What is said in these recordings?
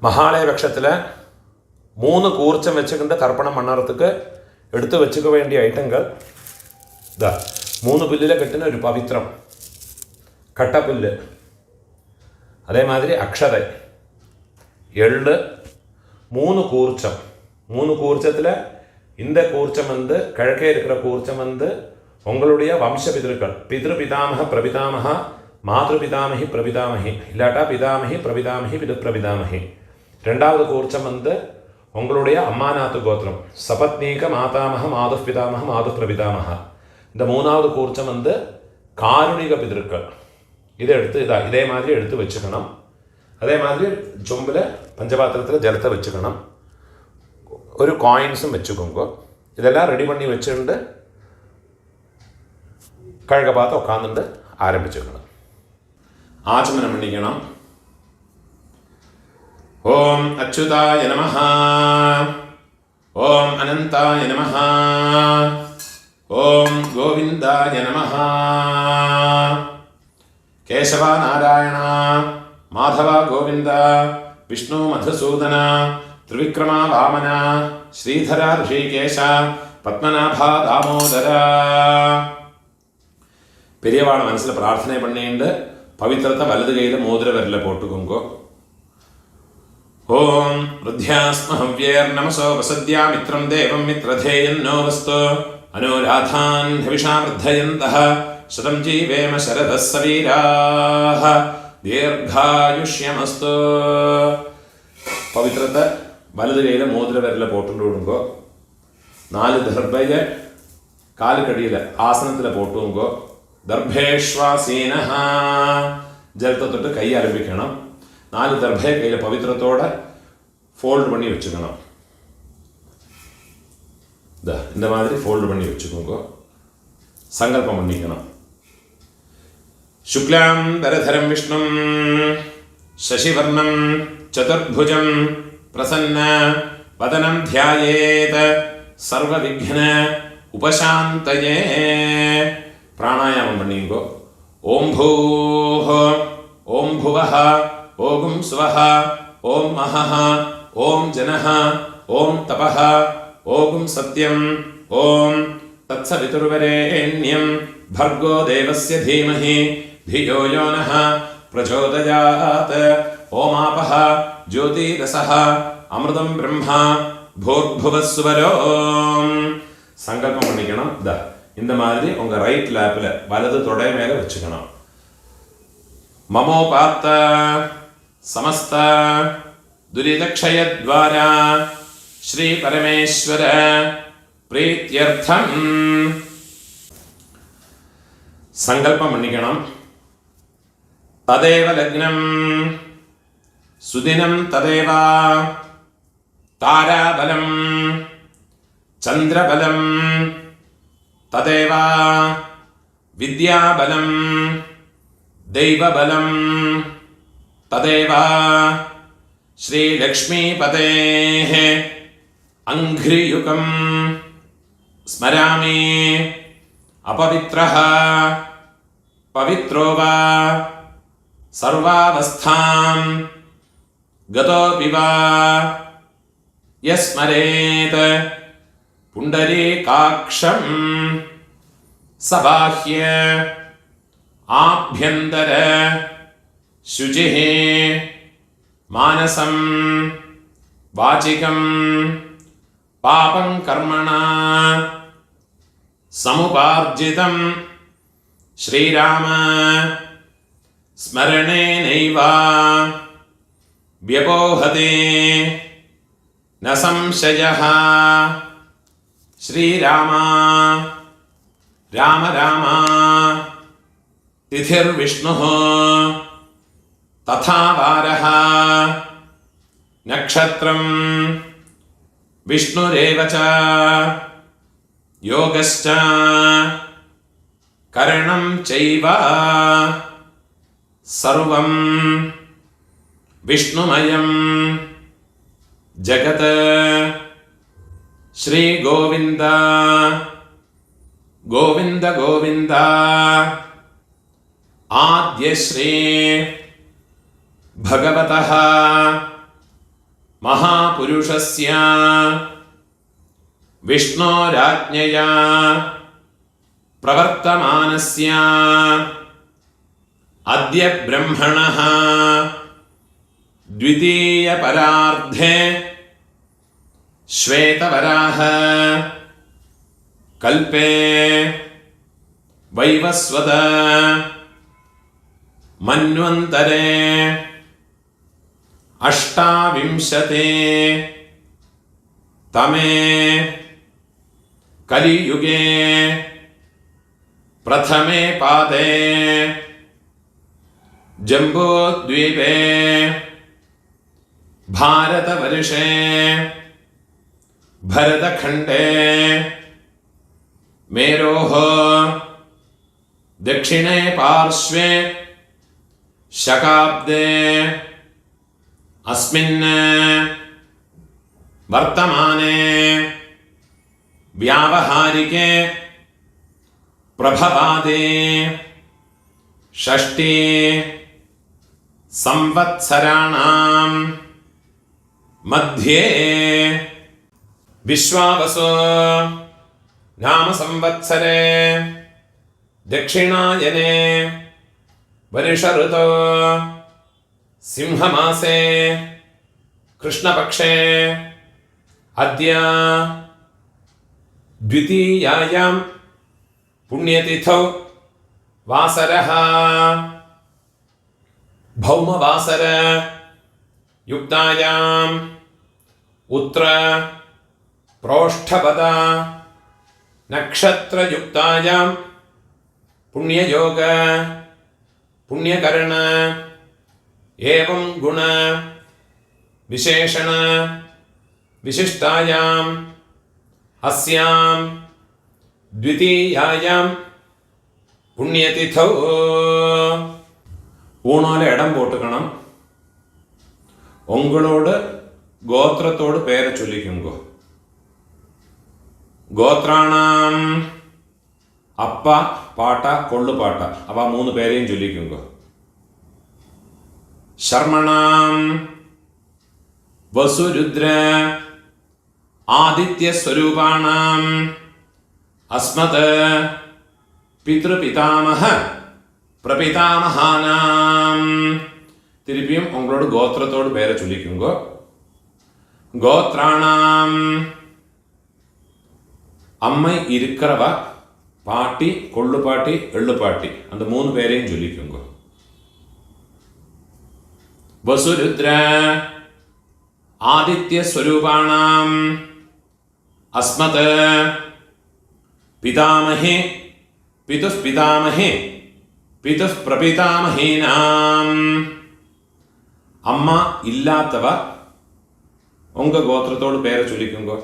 மகாலயபட்சத்தில் 3 கூர்ச்சம் வச்சுக்கிண்டு தர்ப்பணம் பண்ணுறதுக்கு எடுத்து வச்சுக்க வேண்டிய ஐட்டங்கள் ഇതാ 3 പുല്ലിൽ കെട്ടുന്ന ഒരു പവിത്രം, കട്ടപ്പുല്ല്, അതേമാതിരി അക്ഷത, എള്ള്, 3 കൂർച്ചം. 3 കൂർച്ചத்தில் இந்த கூர்ச்சம் வந்து கிழக்கே இருக்கிற கூர்ச்சம் வந்து உங்களுடைய வம்ச பிதர்கள், பிதாமக பிரபிதாமகா, மாதృ பிதாமகி பிரபிதாமகி, இல்லாட்டா பிதாமகி பிரபிதாமகி பிது பிரபிதாமகி. 2வது கூர்ச்சம் வந்து உங்களுடைய அம்மாநாத்து கோத்திரம், சபத்னீக மாதாமக மாது பிதாமக மாது பிரபிதாமக. இந்த 3வது கூர்ச்சம் வந்து காருணிக பிதர்கள். இதை எடுத்து இதே மாதிரி எடுத்து வச்சுக்கணும். அதே மாதிரி சொம்பில் பஞ்சபாத்திரத்தில் ஜலத்தை வச்சுக்கணும். ஒரு காயின்ஸும் வச்சுக்கோங்க. இதெல்லாம் ரெடி பண்ணி வச்சுட்டு கழக பார்த்து உட்காந்துட்டு ஆரம்பிச்சுக்கணும். ஆச்சமனம் பண்ணிக்கணும். ஓம் அச்சுதாய நமஹ, ஓம் அனந்தாய நமஹ, ஓம் கோவிந்தாய நமஹ. கேசவ நாராயண மாதவ கோவிந்த விஷ்ணு மதுசூதன ത്രിവിക്രമ വാമന ശ്രീധര ഋഷികേശ പത്മനാഭ ദാമോദര. பெரியவாளை மனசில் பிரார்த்தனை பண்ணிட்டு பவித்திரத்தை வலது கையில் மோதிர விரல போட்டுக்கோங்க. ஓம் ருத்யாஸ்மஹவ்யேர் நமசோ வசத்யா மித்ரம் தேவம் மித்ரதேயன்னோ வஸ்து அனுராதான் ஹவிஷா வர்தயந்தः சதம் ஜீவேம சரதः சவீராः தீர்காயுஷ்யமஸ்து. பவித்திரத்தை வலது கையில் மோதிர விரல போட்டு விடுங்கோ. 4 தர்பையை காலுக்கடியில் ஆசனத்தில் போட்டுங்கோ. தர்பேஷ்வாசீனஹ, ஜலத்தை தொட்டு கை ஆரம்பிக்கணும். 4 தர்பையை கையில் பவித்திரத்தோட ஃபோல்டு பண்ணி வச்சுக்கணும். இந்த மாதிரி ஃபோல்டு பண்ணி வச்சுக்கோங்க. சங்கல்பம் பண்ணிக்கணும். சுக்லாம் தரதரம் விஷ்ணும் சசிவர்ணம் சதுர்புஜம் பிரசன்ன வதனம் தியாயேத் சர்வ விக்ன உபசாந்தயே. பிராணாயாமம் பண்ணிங்கோ. ஓம் பூஹ, ஓம் புவஹ, ஓம் சுவஹ, ஓம் மஹஹ, ஓம் ஜனஹ, ஓம் தபஹ, ஓம் சத்யம், ஓம் தத்சவிதுர்வரேண்யம் भर्गो देवस्य धीमहि धियो यो नः प्रचोदयात्. ओमापः ज्योतिरसः अमृतं ब्रह्मा भूर्भुवस्वरो. சங்கல்பம் பண்ணிக்கணும். இந்த மாதிரி உங்கள் ரைட் லேப்பில் வலது தொடை மேலே வச்சுக்கணும். மமோபாத்த சமஸ்த துரிதக்ஷயத்வாரா ஸ்ரீ பரமேஸ்வர பிரீத்யர்த்தம் சங்கல்பம் பண்ணிக்கணும். ததேவ லக்னம் சுதினம் ததேவ தாராபலம் சந்திரபலம் ததேவ வித்யாபலம் தெய்வபலம் ததேவ ஸ்ரீலக்ஷ்மீபதேः அங்க்ரியுகம் ஸ்மராமி. अपवित्रः पवित्रो वा सर्वावस्थां गतोऽपि वा यस्मरेत् पुण्डरीकाक्षं सबाह्य आभ्यन्तर शुचिः मानसं वाचिकं पापं कर्मणा समुपार्जितं श्रीराम स्मरणेनैव व्यपोहते न संशयः. श्रीराम राम राम तिथिर्विष्णुः तथा वारः नक्षत्रं विष्णुरेव च योगश्च करणं चैव सर्वं विष्णुमयं जगत्. श्री गोविंद गोविंद गोविंद आद्य श्री भगवतः महापुरुषस्य विष्णोराज्ञया प्रवर्तमानस्य अद्य ब्रह्मणः द्वितीयपरार्धे श्वेतवराह कल्पे वैवस्वत मन्वन्तरे अष्टाविंशते तमे कलियुगे प्रथमे पादे जम्बूद्वीपे भारतवर्षे भरतखण्डे मेरोः दक्षिणे पार्श्वे शकाब्दे अस्मिन् वर्तमाने व्यावहारिके प्रभवादे षष्ठी संवत्सराणां मध्ये विश्वावसु नाम संवत्सरे दक्षिणायने वर्ष ऋतौ सिंहमासे कृष्णपक्षे अद्य द्वितीयायां पुण्यतिथौ वासरः भौमवासर युक्तायाम् उत्तर प्रोष्ठपद नक्षत्रयुक्तायां पुण्ययोग पुण्यकर्ण एवं गुण विशेषण विशिष्टायाम् अस्यां द्वितीयायां पुण्यतिथौ ഊണോല ഇടം പോട്ടുക്കണം ഉങ്ങളോട് ഗോത്രത്തോട് പേരെ ചൊല്ലിക്കുങ്കോ ഗോത്രാണാം അപ്പ പാട്ട കൊള്ളുപാട്ട അവ മൂന്ന് പേരെയും ചൊല്ലിക്കുങ്കോ ശർമ്മണാം വസുരുദ്ര ആദിത്യ സ്വരൂപാണാം അസ്മത് പിതൃപിതാമഹ പ്രപിതാമഹാനാം തിരുപ്പിയും ഉങ്ങളോട് ഗോത്രത്തോട് പേരെ ചൊല്ലിക്കുങ്കോ ഗോത്രാണാം അമ്മ ഇരിക്കറവ പാട്ടി കൊള്ളുപാട്ടി എള്ളുപാട്ടി அந்த മൂന്ന് പേരെയും ചൊല്ലിക്കുങ്കോ വസുരുദ്ര ആദിത്യ സ്വരൂപാണാം അസ്മത് പിതാമഹേ പിതുഃപിതാമഹേ പിതുഃ പ്രപിതാമഹീനാം അമ്മ ഇല്ലാത്തവ ഉങ്ക ഗോത്രത്തോട് പേരെ ചൊല്ലിക്കുങ്കോ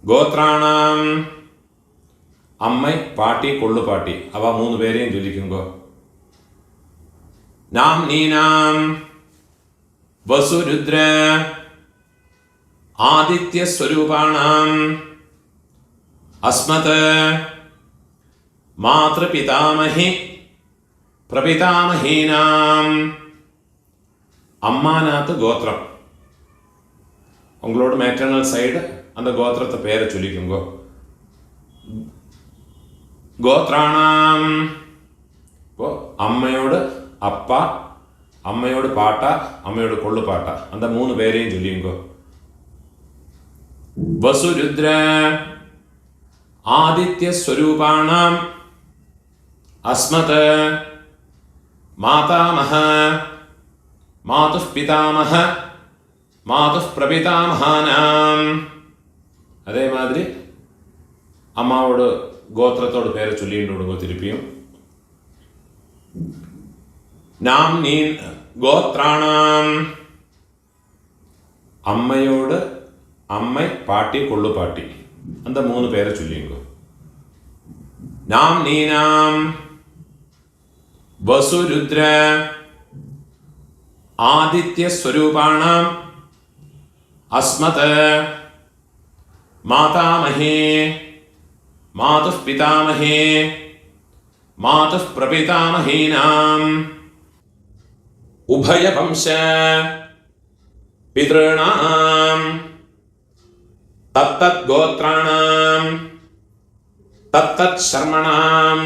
ഗോത്രാണാം അമ്മ പാട്ടി കൊള്ളുപാട്ടി അവ മൂന്ന് പേരെയും ചൊല്ലിക്കുങ്കോ നാം നീനാം വസുരുദ്ര ആദിത്യ സ്വരൂപാണാം അസ്മത് മാതൃപിതാമഹി പ്രപിതാമഹീനാം അമ്മാനാത്ത് ഗോത്രം ഉങ്ങളോട് മാറ്റേണൽ സൈഡ് அந்த ഗോത്രത്തെ പേരെ ചൊല്ലിക്കുങ്കോ ഗോത്രാണാം ഇപ്പോൾ അമ്മയോട് അപ്പ അമ്മയോട് പാട്ട അമ്മയോട് കൊള്ളുപാട്ട அந்த മൂന്ന് പേരെയും ചൊല്ലിക്കുങ്കോ വസുരുദ്ര ആദിത്യ സ്വരൂപാണാം അസ്മത് മാതാമഹ മാതുഃ പിതാമഹ മാതുഃ പ്രപിതാമഹാനാം അതേമാതിരി അമ്മാവോട് ഗോത്രത്തോട് പേരെ ചൊല്ലിയിട്ട് കൊടുക്കുക തിരുപ്പിയും നാം നീ ഗോത്രാണാം അമ്മയോട് അമ്മ പാട്ടി കൊള്ളുപാട്ടി அந்த മൂന്ന് പേരെ ചൊല്ലിയുങ്കോ നാം നീനാം വസുരുദ്ര ആദിത്യ സ്വരൂപാണാം അസ്മത് മാതാമഹേ മാതുഃ പിതാമഹേ മാതുഃ പ്രപിതാമഹീനാം ഉഭയവംശ പിതॄണാം തത്തത് ഗോത്രാണാം തത്തത് ശർമ്മണാം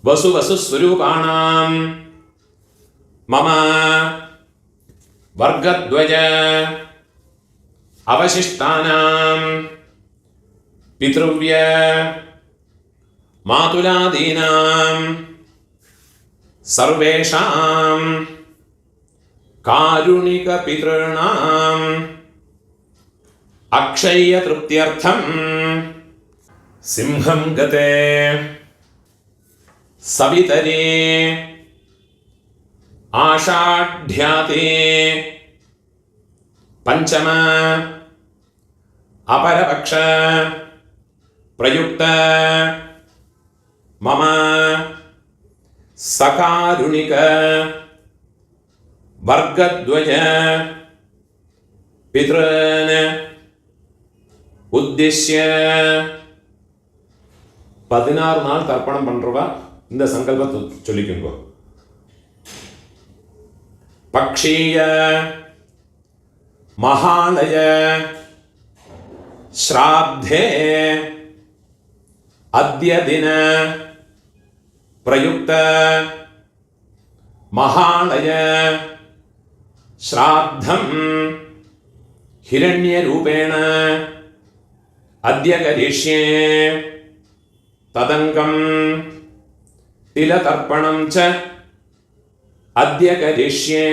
വസുവസുസ്വരൂപാണാം മമ വർഗദ്വയ അവശിഷ്ടാനാം പിതൃവ്യ മാതുലാദീനാം സർവേഷാം കാരുണിക പിതॄണാം അക്ഷയ തൃപ്ത്യർത്ഥം സിംഹം ഗതേ സവിതരേ ആഷാഢ്യാതേ പഞ്ചമ അപരപക്ഷ പ്രയുക്ത മമ സകാരുണിക വർഗദ്വയ പിതॄൻ ഉദ്ദിശ്യ 16 நாள் தர்ப்பணம் பண்றவா இந்த சங்கல்பத்தை சொல்லிக்குங்க. பக்ஷீய மகாலய ஸ்ராத்தே அத்ய தின பிரயுக்த மகாலய ஸ்ராத்தம் ஹிரண்ய ரூபேண அத்ய கரிஷ்யே ததங்கம் திலதர்ப்பணம் ச அத்ய கரிஷ்யே.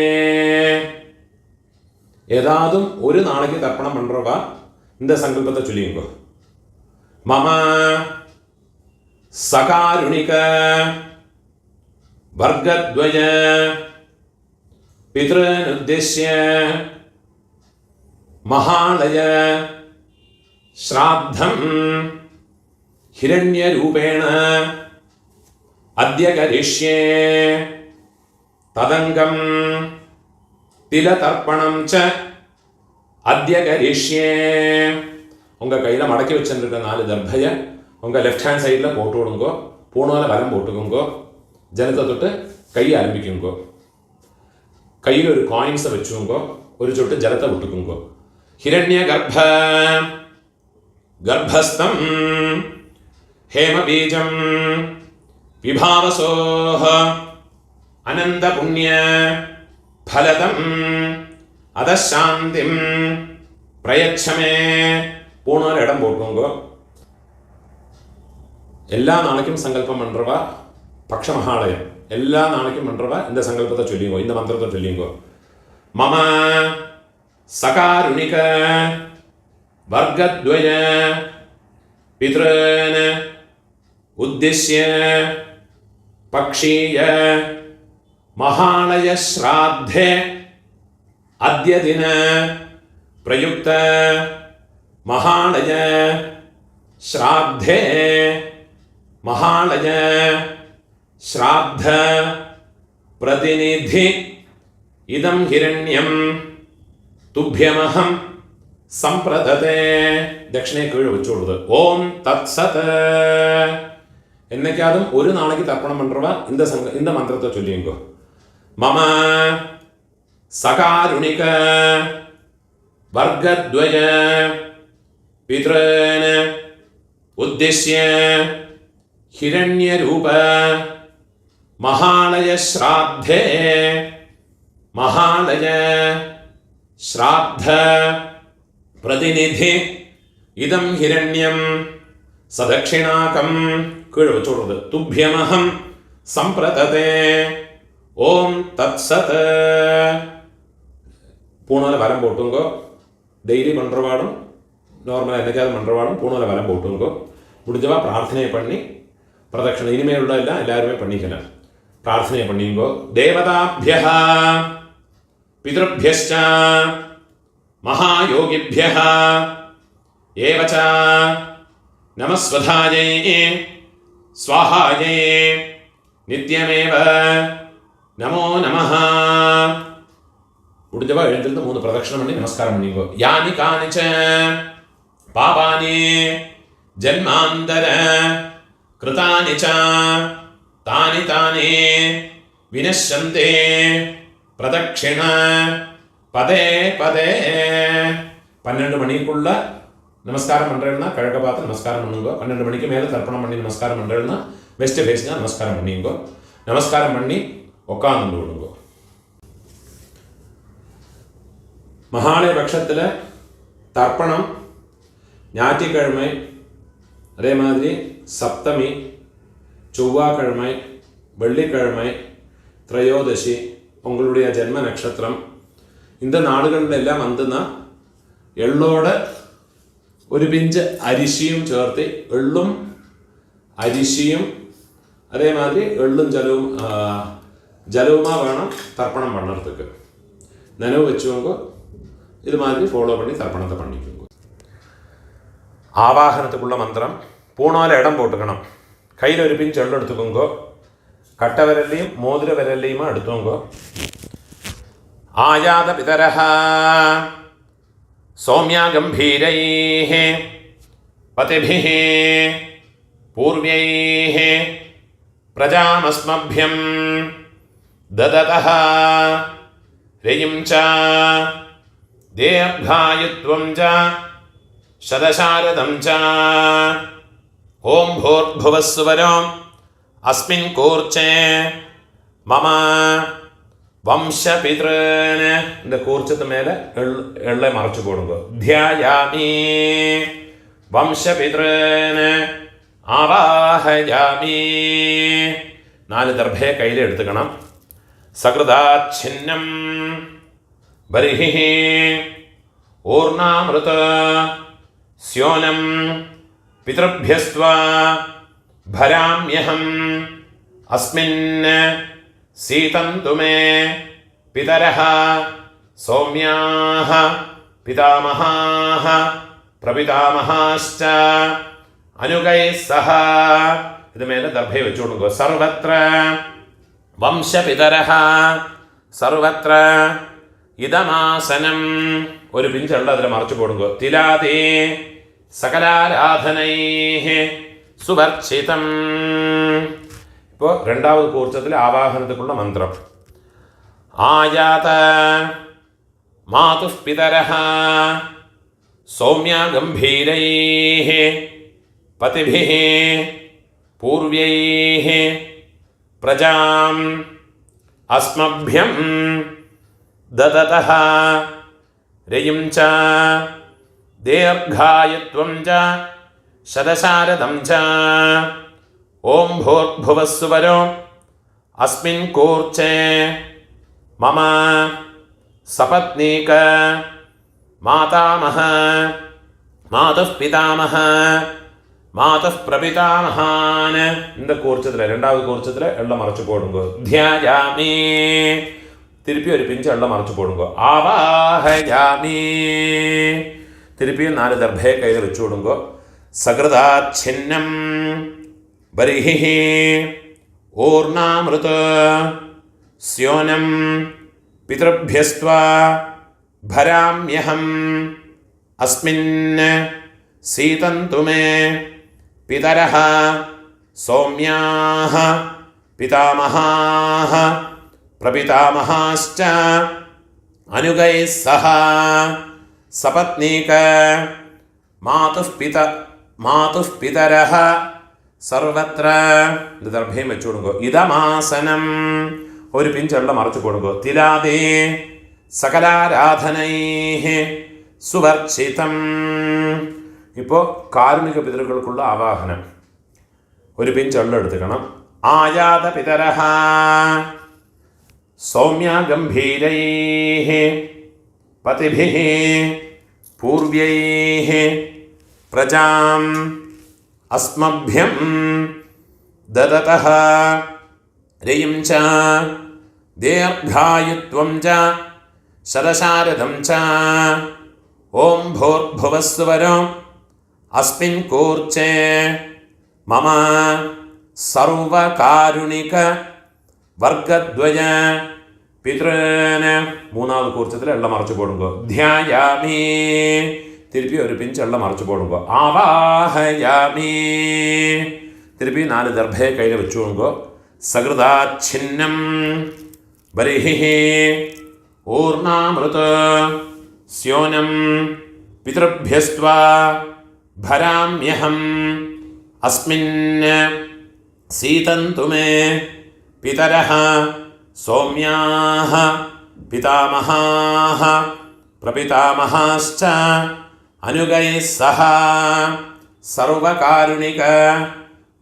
ஏதாதும் ஒரு நாளைக்கு தர்ப்பணம் பண்றவா இந்த சங்கல்பத்தை சொல்லிங்க. மம சகாருணிக வர்கத்வய பித்ருன் உத்திஷ்ய மகாலய ஸ்ராத்தம் ஹிரண்ய ரூபேண அத்ய கரிஷ்யே ததங்கம் திலதர்ப்பணம் ச அத்ய கரிஷ்யே. உங்க கையில மடக்கி வச்சிருக்க 4 தர்பைய உங்க லெஃப்ட் ஹேண்ட் சைட்ல போட்டு விடுங்கோ. பூணால வலம் போட்டுக்குங்கோ. ஜலத்தை தொட்டு கையை ஆரம்பிக்குங்கோ. கையில் ஒரு காயின்ஸை வச்சுங்கோ. ஒரு சொட்டு ஜலத்தை விட்டுக்குங்கோ. ஹிரண்ய கர்ப்பஸ்தம் ஹேம பீஜம் விபாவசோஹ அனந்த புண்ணிய ஃபலதம் அதசாந்திம் பிரயச்சமே. பூணால இடம் போட்டுங்கோ. எல்லா நாளைக்கும் சங்கல்பம் பண்றவா பக்ஷ மகாலயம் எல்லா நாளைக்கும் பண்றவா இந்த சங்கல்பத்தை சொல்லிங்கோ. இந்த மந்திரத்தை சொல்லிங்கோ. மம சகாருணிக வர்கத்வய பித்ருன் உத்திஷ்ய பக்ஷீய மகாலய ஸ்ராத்தே அத்ய தின பிரயுக்த மகாலய ஸ்ராத்தே மகாலய ஸ்ராத்த பிரதிநிதி இதம் ஹிரண்யம் துப்யமஹம் சம்பிரததே. தட்சிணை கீழே வச்சு விடுது. ஓம் தத் சத். என்னைக்காதும் ஒரு நாளைக்கு தர்ப்பணம் பண்றவா இந்த மந்திரத்தை சொல்லிங்கோ. மம சகாருணிக வர்கத்வய பித்ருன் உத்திஷ்ய ஹிரண்ய ரூப மகாலய ஸ்ராத்தே மகாலய ஸ்ராத்த பிரதிநிதி இதம் ஹிரண்யம் சதக்ஷிணாகம் கீழே வச்சு விடுறது. துப்யமஹம் சம்பிரததே. ஓம் தத் சத். பூணால வரம் போட்டுங்கோ. டெய்லி பண்றவாடும் நார்மலாக என்னைக்காவது பண்றவாடும் பூணால வரம் போட்டுங்கோ. முடிஞ்சவா பிரார்த்தனை பண்ணி பிரதட்சணை இனிமேல் உள்ள எல்லாம் எல்லாருமே பண்ணிக்கலாம். பிரார்த்தனை பண்ணிங்கோ. தேவதாபியः பித்ருभ्यश्च महायोगिभ्यः एवच नमस्वधायै स्वाहायै नित्यमेव नमो नमः. முடிஞ்சவா எழுந்திருந்து 3 பிரதட்சணம் பண்ணி நமஸ்காரம் பண்ணிங்கோ. யானி கானிச்ச பாபானி ஜன்மாந்தர கிருதானி ச தானி தானி வினஷ்யந்தே பிரதட்சிண പതേ പതേ 12 மணிக்குள்ள நமஸ்காரம் பண்றேன்னா கிழக்க பார்த்து நமஸ்காரம் பண்ணுங்க. 12 மணிக்கு மேலே தர்ப்பணம் பண்ணி நமஸ்காரம் பண்றேன்னா வெஸ்ட் ஃபேஸ்னா நமஸ்காரம் பண்ணிங்க. நமஸ்காரம் பண்ணி உட்காந்து விடுங்க. மகாலய பட்சத்தில் தர்ப்பணம் ஞாயிற்றுக்கிழமை, அதே மாதிரி சப்தமி, செவ்வாய்க்கிழமை, வெள்ளிக்கிழமை, திரையோதசி, உங்களுடைய ஜென்ம நட்சத்திரம், இந்த നാളുകളിലെല്ലാം വന്നുന്ന എള്ളോട് ഒരു പിഞ്ച് അരിശിയും ചേർത്ത് എള്ളും അരിശിയും അതേമാതിരി എള്ളും ജലവുമാ വേണം തർപ്പണം പണ്ണறதுக்கு. നനവ് വെച്ചുകൊണ്ട് ഇത് മാതിരി ഫോളോ பண்ணி தர்ப்பணத்தை பண்ணிக்கோங்க. ആവാഹനത്തിലുള്ള മന്ത്രം പൂണോല ഇടം പോട്ടുക്കണം. കയ്യിൽ ഒരു പിഞ്ച് എള്ളം എടുത്തുകൊങ്കോ, കട്ടവിരലിയും മോതിര വിരലിയുമാ എടുത്തുകൊങ്കോ. ആയാത പിതരഃ സൗമ്യാ ഗംഭീരൈഃ പതിഭിഃ പൂർവ്യൈഃ പ്രജാമസ്മഭ്യം ദദതഃ രയിം ച ദീർഘായുത്വം ച ശതശാരദം ച ഓം ഭൂർഭുവസ്സുവരോ അസ്മിൻ കൂർച്ചേ മമ വംശപിതൃന്. இந்த കൂർച്ചത്ത് മേലെ എള്ളെ മറച്ചു കൊടുക്കുക. ധ്യായാമി വംശപിതൃന് ആവാഹയാമി. 4 ദർഭയെ കയ്യിൽ എടുത്തുക്കണം. സകൃതാച്ഛിന്നം ബർഹിഃ ഊർണാമൃത സ്യോനം പിതൃഭ്യസ്ത്വാ ഭരാമ്യഹം അസ്മിൻ സീതന്തു മേ പിതരഃ സൗമ്യാഃ പിതാമഹാഃ പ്രപിതാമഹാശ്ച അനുഗൈഃ സഹ. ഇത് മേലെ ദർഭയെ വെച്ചു കൊടുക്കുക. സർവത്ര വംശപിതരഃ സർവത്ര ഇദമാസനം. ഒരു പിഞ്ചുള്ള അതിൽ മറച്ചു കൊടുക്കുക. തിലാതേ സകലാരാധനൈഃ സുവർച്ചിതം. ഇപ്പോൾ രണ്ടാമത് കൂർച്ചത്തിൽ ആവാഹനത്തിലുള്ള മന്ത്രം. ആയാത മാതുഃ പിതരഃ സൗമ്യാ ഗംഭീരൈഃ പതിഭിഃ പൂർവ്യൈഃ പ്രജാം അസ്മഭ്യം ദദതഃ രയിം ച ദീർഘായുത്വം ച ശതശാരദം ച ഓം ഭൂർഭുവസ്സുവരോ അസ്മിൻ കൂർച്ചേ മമ സപത്നീക മാതാമഹ മാതുഃ പിതാമഹ മാതുഃ പ്രപിതാമഹാൻ. இந்த കൂർച്ചത്തിൽ രണ്ടാമത് കൂർച്ചത്തിൽ എള്ളം മറച്ചു പോടുങ്കോ. ധ്യായാമി. തിരുപ്പി ഒരു പിഞ്ച് എള്ളം മറച്ചു പോടുങ്കോ. ആവാഹയാമി. തിരുപ്പി 4 ദർഭയെ കയ്യിൽ വെച്ചു കൊടുങ്കോ. സകൃതാച്ഛിന്നം ബർഹിഃ ഊർണാമൃത സ്യോനം പിതൃഭ്യസ്ത്വാ ഭരാമ്യഹം അസ്മിൻ സീതന്തു മേ പിതരഃ സൗമ്യാഃ പിതാമഹാഃ പ്രപിതാമഹാശ്ച അനുഗൈഃ സഹ. സപത്നീക മാതുഃ പിതരഃ സർവത്ര. ഇത് ദർഭയും വെച്ചു കൊടുക്കുക. ഇദമാസനം. ഒരു പിഞ്ചെള്ള മറച്ചു കൊടുക്കുക. തിലാതേ സകലാരാധനൈഃ സുവർച്ചിതം. ഇപ്പോൾ കാരുണിക പിതൃക്കൾക്കുള്ള ആവാഹനം. ഒരു പിഞ്ചെള്ള എടുത്തുക്കണം. ആയാത പിതരഃ സൗമ്യാ ഗംഭീരൈഃ പതിഭിഃ പൂർവ്യൈഃ പ്രജാം അസ്മഭ്യം ദദതഃ രയിം ച ദീർഘായുത്വം ച ശതശാരദം ച ഓം ഭൂർഭുവസ്സുവരോ അസ്മിൻ കൂർച്ചേ മമ സർവകാരുണിക വർഗദ്വയ പിതൃന്. മൂന്നാമത് കൂർച്ചത്തിൽ എള്ളം മറച്ചു പോടുങ്കോ. ധ്യായാമി. തിരുപ്പി ഒരു പിഞ്ച് എള്ളം മറച്ചു പോടുങ്കോ. ആവാഹയാമി. തിരുപ്പി 4 ദർഭയെ കയ്യിൽ വെച്ചു കൊടുങ്കോ. സകൃതാച്ഛിന്നം ബർഹിഃ ഊർണാമൃത സ്യോനം പിതൃഭ്യസ്ത്വാ ഭരാമ്യഹം അസ്മിൻ സീതന്തു മേ പിതരഃ സൗമ്യാഃ പിതാമഹാഃ പ്രപിതാമഹാശ്ച അനുഗൈഃ സഹ സർവകാരുണിക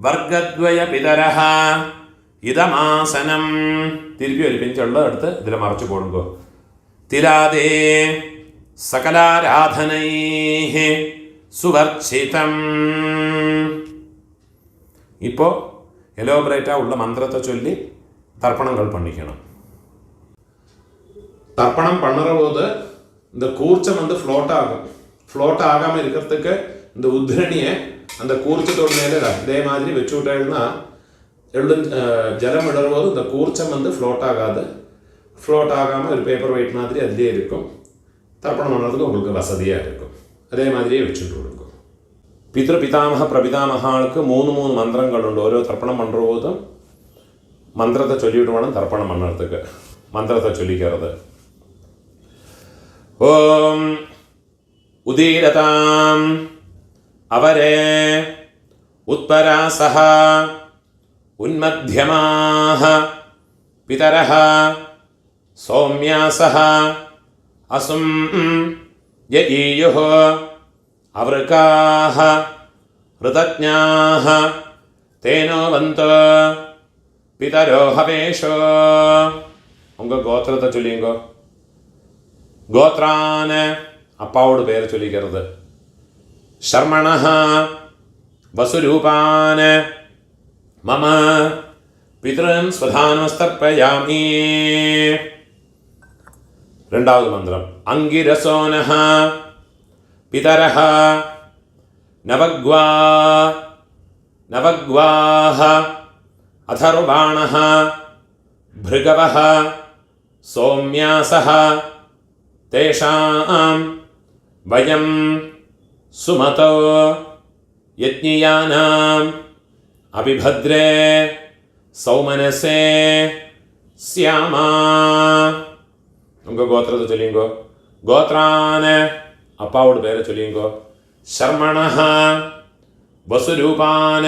വർഗദ്വയ പിതരഃ ഇതമാസനം. തിരുപ്പി ഒലിപ്പിച്ചുള്ളത് എടുത്ത് ഇതിൽ മറച്ചു കൊടുക്കുക. തിരാദേ സകലാരാധനൈഃ സുവർച്ചിതം. ഇപ്പോൾ എലോബറേറ്റാ ഉള്ള മന്ത്രത്തെ ചൊല്ലി தர்ப்பணங்கள் பண்ணிக்கணும். தர்ப்பணம் பண்ணுற போது இந்த கூர்ச்சம் ஃப்ளோட் ஆகும். ஃப்ளோட் ஆகாமல் இருக்கிறதுக்கு இந்த உத்ரணியை அந்த கூர்ச்சத்தோட மேலே இதே மாதிரி வச்சு விட்டேன்னா ஜலம் விடுற போது இந்த கூர்ச்சம் ஃப்ளோட் ஆகாது. ஃப்ளோட் ஆகாமல் ஒரு பேப்பர் வெயிட் மாதிரி அதிலே இருக்கும். தர்ப்பணம் பண்ணுறதுக்கு உங்களுக்கு வசதியாக இருக்கும். அதே மாதிரியே வச்சுட்டு கொடுக்கும். പിതൃപിതാമഹ പ്രപിതാമഹാൾക്ക് 3 മന്ത്രങ്ങളുണ്ട്. ഓരോ തർപ്പണം பண்ணுற போதும் മന്ത്രത്തെ ചൊല്ലിയിട്ട് വേണം തർപ്പണം മണ്ണടത്തേക്ക്. മന്ത്രത്തെ ചൊല്ലിക്കരുത്. ഓം ഉദീരതാം അവരേ ഉത്പരാസഹ ഉന്മധ്യമാഹ പിതരഃ സൗമ്യാസഹ അസും യഈയുഃ അവൃകാഃ ഋതജ്ഞാഃ തേനോ വന്തോ പിതരോ ഹവേഷോ. உங்கள் கோத்திரத்தை சொல்லிங்கோ. கோத்ரான அப்பாவோட பேரை சொல்லிக்கிறது. ஷர்மணஹ வசுரூபான மம பித்ருன் ஸ்வதானமஸ்தர்ப்பயாமி. ரெண்டாவது மந்திரம் அங்கிரசோனஹ பிதரஹ நவக்வாஹ अथर्वाणः भृगवः सौम्यासः तेषां वयं सुमतो यज्ञियानाम् अभिभद्रे सौमनसे स्यामा. उनको गोत्रத்தை சொல்லிங்கோ. கோத்ரான அப்பாவோட பேரை சொல்லிங்கோ. शर्मणः वसुरूपान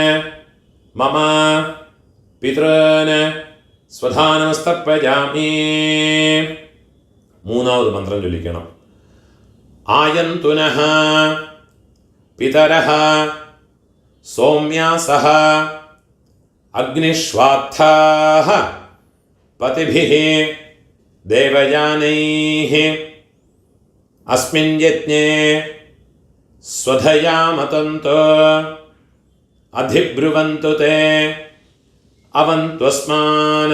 मम പിതൃൻ സ്വധാനമസ്തർപ്പയാമി. മൂന്നാമത് മന്ത്രം ചൊല്ലിക്കണം. ആയന്തുനഃ പിതരഃ സൗമ്യാസഃ അഗ്നിഷ്വാത്ഥാഃ പതിഭിഃ ദേവയാനൈഃ അസ്മിൻ യജ്ഞേ സ്വധയാ മതന്തോ അധിബ്രുവന്തു തേ അവന്ത്വസ്മാൻ.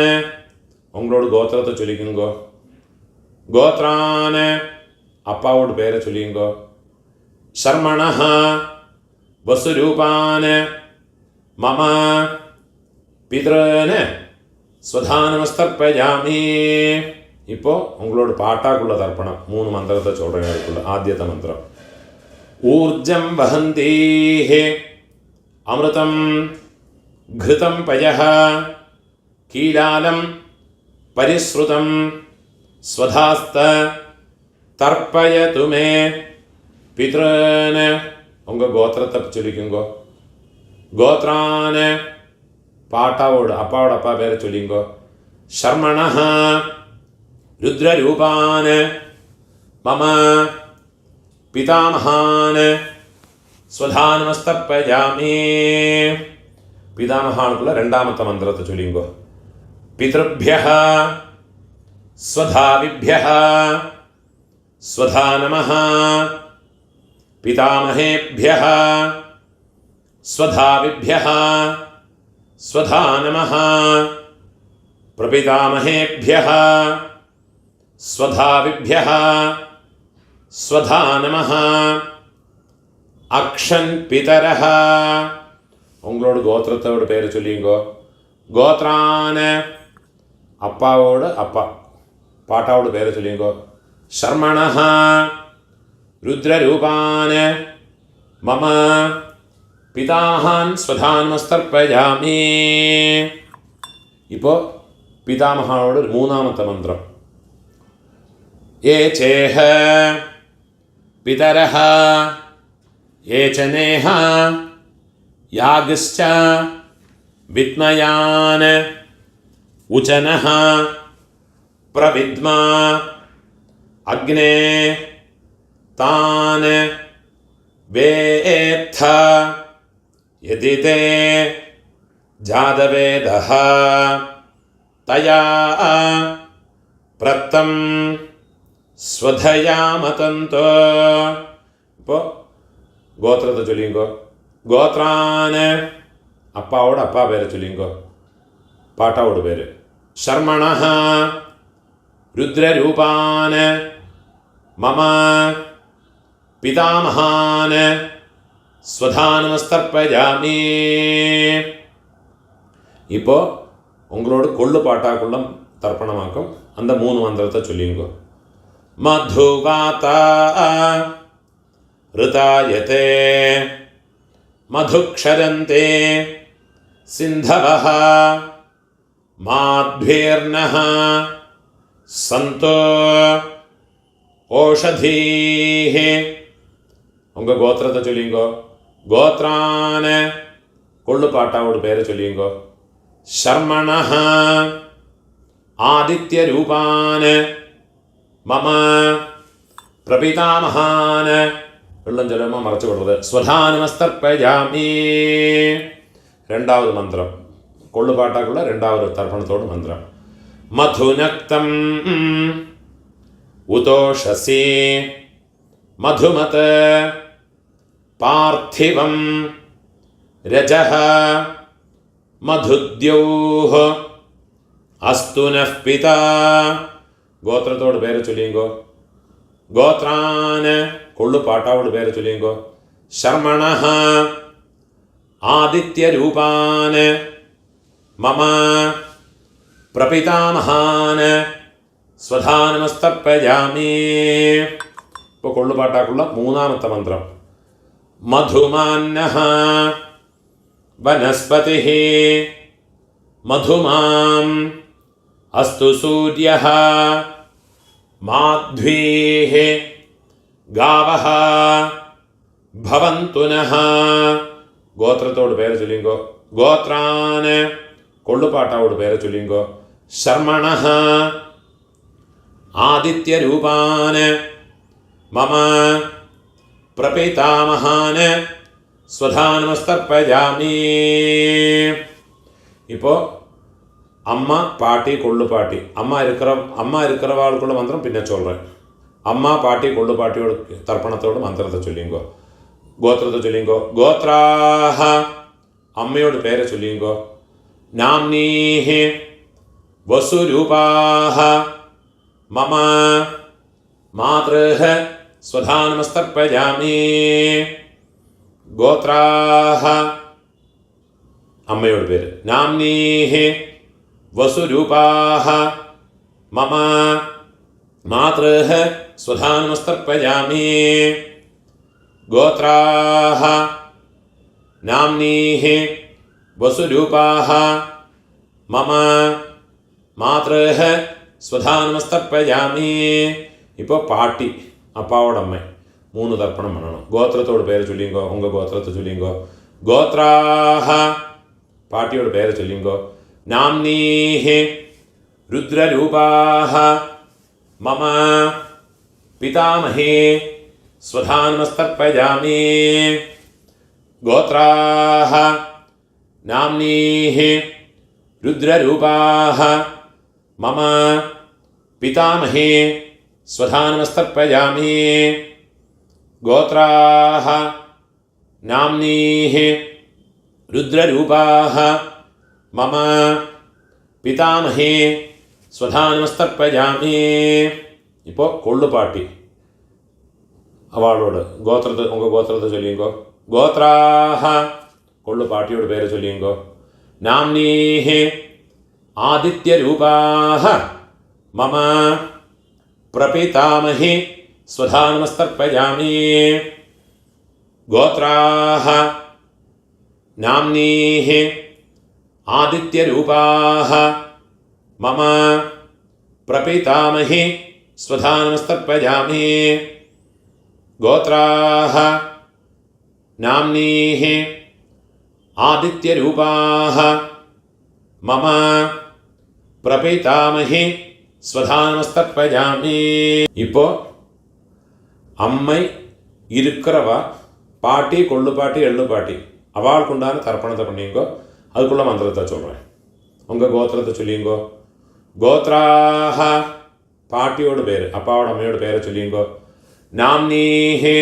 உங்களோட கோத்திரத்தை சொல்லிக்குங்கோ. கோத்ரான அப்பாவோட பேரை சொல்லிங்கோ. ஷர்மணஹ வசுரூபான மம பிதൃന് സ്വധാനമസ്തർപ്പയാമി. ഇപ്പോൾ உங்களோட പാട്ടാക്കുള്ള തർപ്പണം 3 മന്ത്രത്തെ ചൊല്ലുകയുള്ള ആദ്യത്തെ മന്ത്രം ഊർജം വഹന്തീഃ അമൃതം ഘൃതം പയഃ കീലാലം പരിശ്രുതം സ്വധാസ്ത തർപ്പയതു മേ പിതൃന്. உங்கள் கோத்திரத்தை சொல்லிக்குங்கோ. கோத்ரான பாட்டாவோடு அப்பாவோட அப்பா பேரை சொல்லிங்கோ. ஷர்மணஹ രുദ്രരൂപാൻ മമ പിതാമഹാൻ സ്വധാനമസ്തർപ്പയാമി. പിതാമഹാർക്കുള്ള രണ്ടാമത്തെ മന്ത്രത്തെ ചൊല്ലിങ്കോ. പിതൃഭ്യഃ സ്വധാവിഭ്യഃ സ്വധാ നമഃ. പിതാമഹേഭ്യഃ സ്വധാവിഭ്യഃ സ്വധാ നമഃ. പ്രപിതാമഹേഭ്യഃ സ്വധാവിഭ്യഃ സ്വധാ നമഃ. അക്ഷൻ പിതരഃ. உங்களோட கோத்திரத்தோட பேரை சொல்லிங்கோ. கோத்ரான அப்பாவோட அப்பா பாட்டாவோட பேரை சொல்லிங்கோ. ஷர்மணஹ ருத்ரரூபான் மம பிதாமகான் സ്വധാനമസ്തർപ്പയാമി. ഇപ്പോൾ പിതാമഹാനോട് മൂന്നാമത്തെ മന്ത്രം ये चेह पितरः ये च नेह यागश्च विद्मयान् उचनः प्रविद्मा अग्ने तान् वेत्थ यदि ते जातवेदः तया प्रत्तं स्वधयामतन्तो. ഇപ്പോൾ ഗോത്രത്തെ ചൊല്ലിങ്കോ. ഗോത്രാന് അപ്പാവോട് അപ്പാ പേരെ ചൊല്ലിങ്കോ, പാട്ടാവോട് പേര്. ശർമ്മണഃ രുദ്രരൂപാന് മമ പിതാമഹാന് സ്വധാനമസ്തർപ്പയാമി. ഇപ്പോൾ ഉങ്ങളോട് കൊള്ളു പാട്ടാക്കുള്ള തർപ്പണമാക്കും. அந்த 3 മന്ത്രത്തെ ചൊല്ലിങ്കോ. മധുവാത ഋതായത്തെ മധുക്ഷരന്തെ സിന്ധവഃ മാധ്വീർനഃ സന്തോ ഓഷധീഃ. ഉങ്ക ഗോത്രത്തെ ചൊല്ലിങ്കോ. ഗോത്രാന് കൊള്ളുപാട്ടാവോട് പേര് ചൊല്ലിങ്കോ. ശർമ്മണഃ ആദിത്യരൂപാന് മമ പ്രപിതാമഹാന്. വെള്ളം ചൊല്ലുമ്പോൾ മറച്ചു കൊടുത്തത്. സ്വധാനമസ്തർപ്പയാമി. രണ്ടാമത് മന്ത്രം കൊള്ളുപാട്ടാക്കുള്ള രണ്ടാമത് തർപ്പണത്തോട് മന്ത്രം. മധുനക്തം ഉതോഷസി മധുമത് പാർത്ഥിവം രജഃ മധുദ്യൗഃ അസ്തു നഃ പിതാ. ഗോത്രത്തോട് പേര് ചൊല്ലിങ്കോ. ഗോത്രാന് കൊള്ളുപാട്ടാവോട് പേര് ചൊല്ലിങ്കോ. ശർമ്മണഃ ആദിത്യരൂപാന് മമ പ്രപിതാമഹാന് സ്വധാനമസ്തർപ്പയാമി. ഇപ്പോൾ കൊള്ളുപാട്ടാക്കുള്ള മൂന്നാമത്തെ മന്ത്രം. മധുമാന്നഃ വനസ്പതിഃ മധുമാം അസ്തു സൂര്യഃ മാധ്വീഃ ഗാവഃ ഭവന്തു നഃ. ഗോത്രത്തോട് പേര് ചൊല്ലിങ്കോ. ഗോത്രാന് കൊള്ളുപാട്ടാവോട് പേര് ചൊല്ലിങ്കോ. ശർമ്മണഃ ആദിത്യരൂപാന് മമ പ്രപിതാമഹാന് സ്വധാനമസ്തർപ്പയാമി. ഇപ്പോൾ അമ്മ പാട്ടി കൊള്ളുപാട്ടി. അമ്മ இருக்கிறவாளுக்குள்ள മന്ത്രം പിന്നെ ചൊല്ലുறேன். അമ്മ പാട്ടി കൊള്ളുപാട്ടിയോട് തർപ്പണത്തോട് മന്ത്രത്തെ ചൊല്ലിങ്കോ. ഗോത്രത്തെ ചൊല്ലിങ്കോ. ഗോത്രാഹ അമ്മയോട് പേരെ ചൊല്ലിങ്കോ. നാംനീഃ വസുരൂപാഹ മമ മാതൃഃ സ്വധാനമസ്തർപ്പയാമി. ഗോത്രാഹ അമ്മയോട് പേര്. നാംനീഃ വസുരൂപാഹ മമ മാതൃഃ സ്വധാനമസ്തർപ്പയാമി. ഗോത്രാഹ നാംനീഃ വസുരൂപാഹ മമ മാതൃഃ സ്വധാനമസ്തർപ്പയാമി. ഇപ്പോൾ പാട്ടി അപ്പാവോടമ്മ 3 തർപ്പണം വേണം. ഗോത്രത്തോട് പേര് ചൊല്ലിങ്കോ. ഉങ്ക ഗോത്രത്തെ ചൊല്ലിങ്കോ. ഗോത്രാഹ പാട്ടിയോട് പേര് ചൊല്ലിങ്കോ. നാംനീഃ രുദ്രരൂപാഹ മമ പിതാമഹേ സ്വധാനമസ്തർപ്പയാമി. ഗോത്രാഹ നാംനീഃ രുദ്രരൂപാഹ മമ പിതാമഹേ സ്വധാനമസ്തർപ്പയാമി. ഗോത്രാഹ നാംനീഃ രുദ്രരൂപാഹ മമ പിതാമഹേ സ്വധാനമസ്തർപ്പയാമി. ഇപ്പോൾ കൊള്ളുപാട്ടി അവളോട് ഗോത്രത്തെ ചൊല്ലിങ്കോ. ഗോത്രാഹ കൊള്ളുപാട്ടിയോട് പേര് ചൊല്ലിങ്കോ. നാംനീഃ ആദിത്യരൂപാഹ മമ പ്രപിതാമഹേ സ്വധാനമസ്തർപ്പയാമി. ഗോത്രാഹ നാംനീഃ ആദിത്യരൂപാഹ മമ പ്രപിതാമഹേ स्वधानमस्तर्पयामि गोत्राः नाम्नीः आदित्यरूपाः मम प्रपितामही स्वधानमस्तर्पयामि இப்போ அம்மை இருக்கிறவா பாட்டி கொள்ளு பாட்டி எள்ளு பாட்டி அவளுக்கு உண்டான தர்ப்பணத்தை பண்ணிங்கோ. அதுக்குள்ள மந்திரத்தை சொல்கிறேன். உங்கள் கோத்திரத்தை சொல்லிங்கோ. கோத்ராஹ பாட்டியோட பேர், அப்பாவோட அம்மையோட பேரை சொல்லிங்கோ. நாம்னீஹி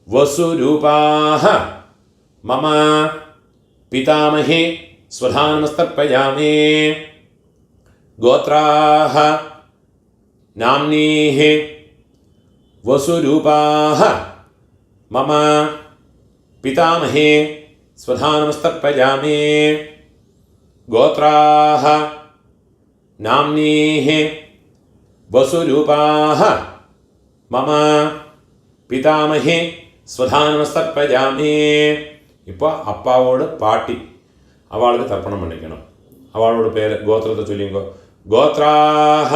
வசுரூபாஹ மம பிதாமஹி ஸ்வதானமஸ்தர்ப்பயாமி கோத்ராஹ நாம்னீஹி வசுரூபாஹ மம பிதாமஹி ஸ்வதானமஸ்தர்ப்பயாமி கோத்ராஹ நாம்னீஹி வசுரூபாஹ மம பிதாமஹி ஸ்வதானமஸ்தர்ப்பயாமி. இப்போ அப்பாவோட பாட்டி அவளுக்கு தர்ப்பணம் பண்ணிக்கணும். அவளோட பேர் கோத்திரத்தை சொல்லிங்கோ. கோத்ராஹ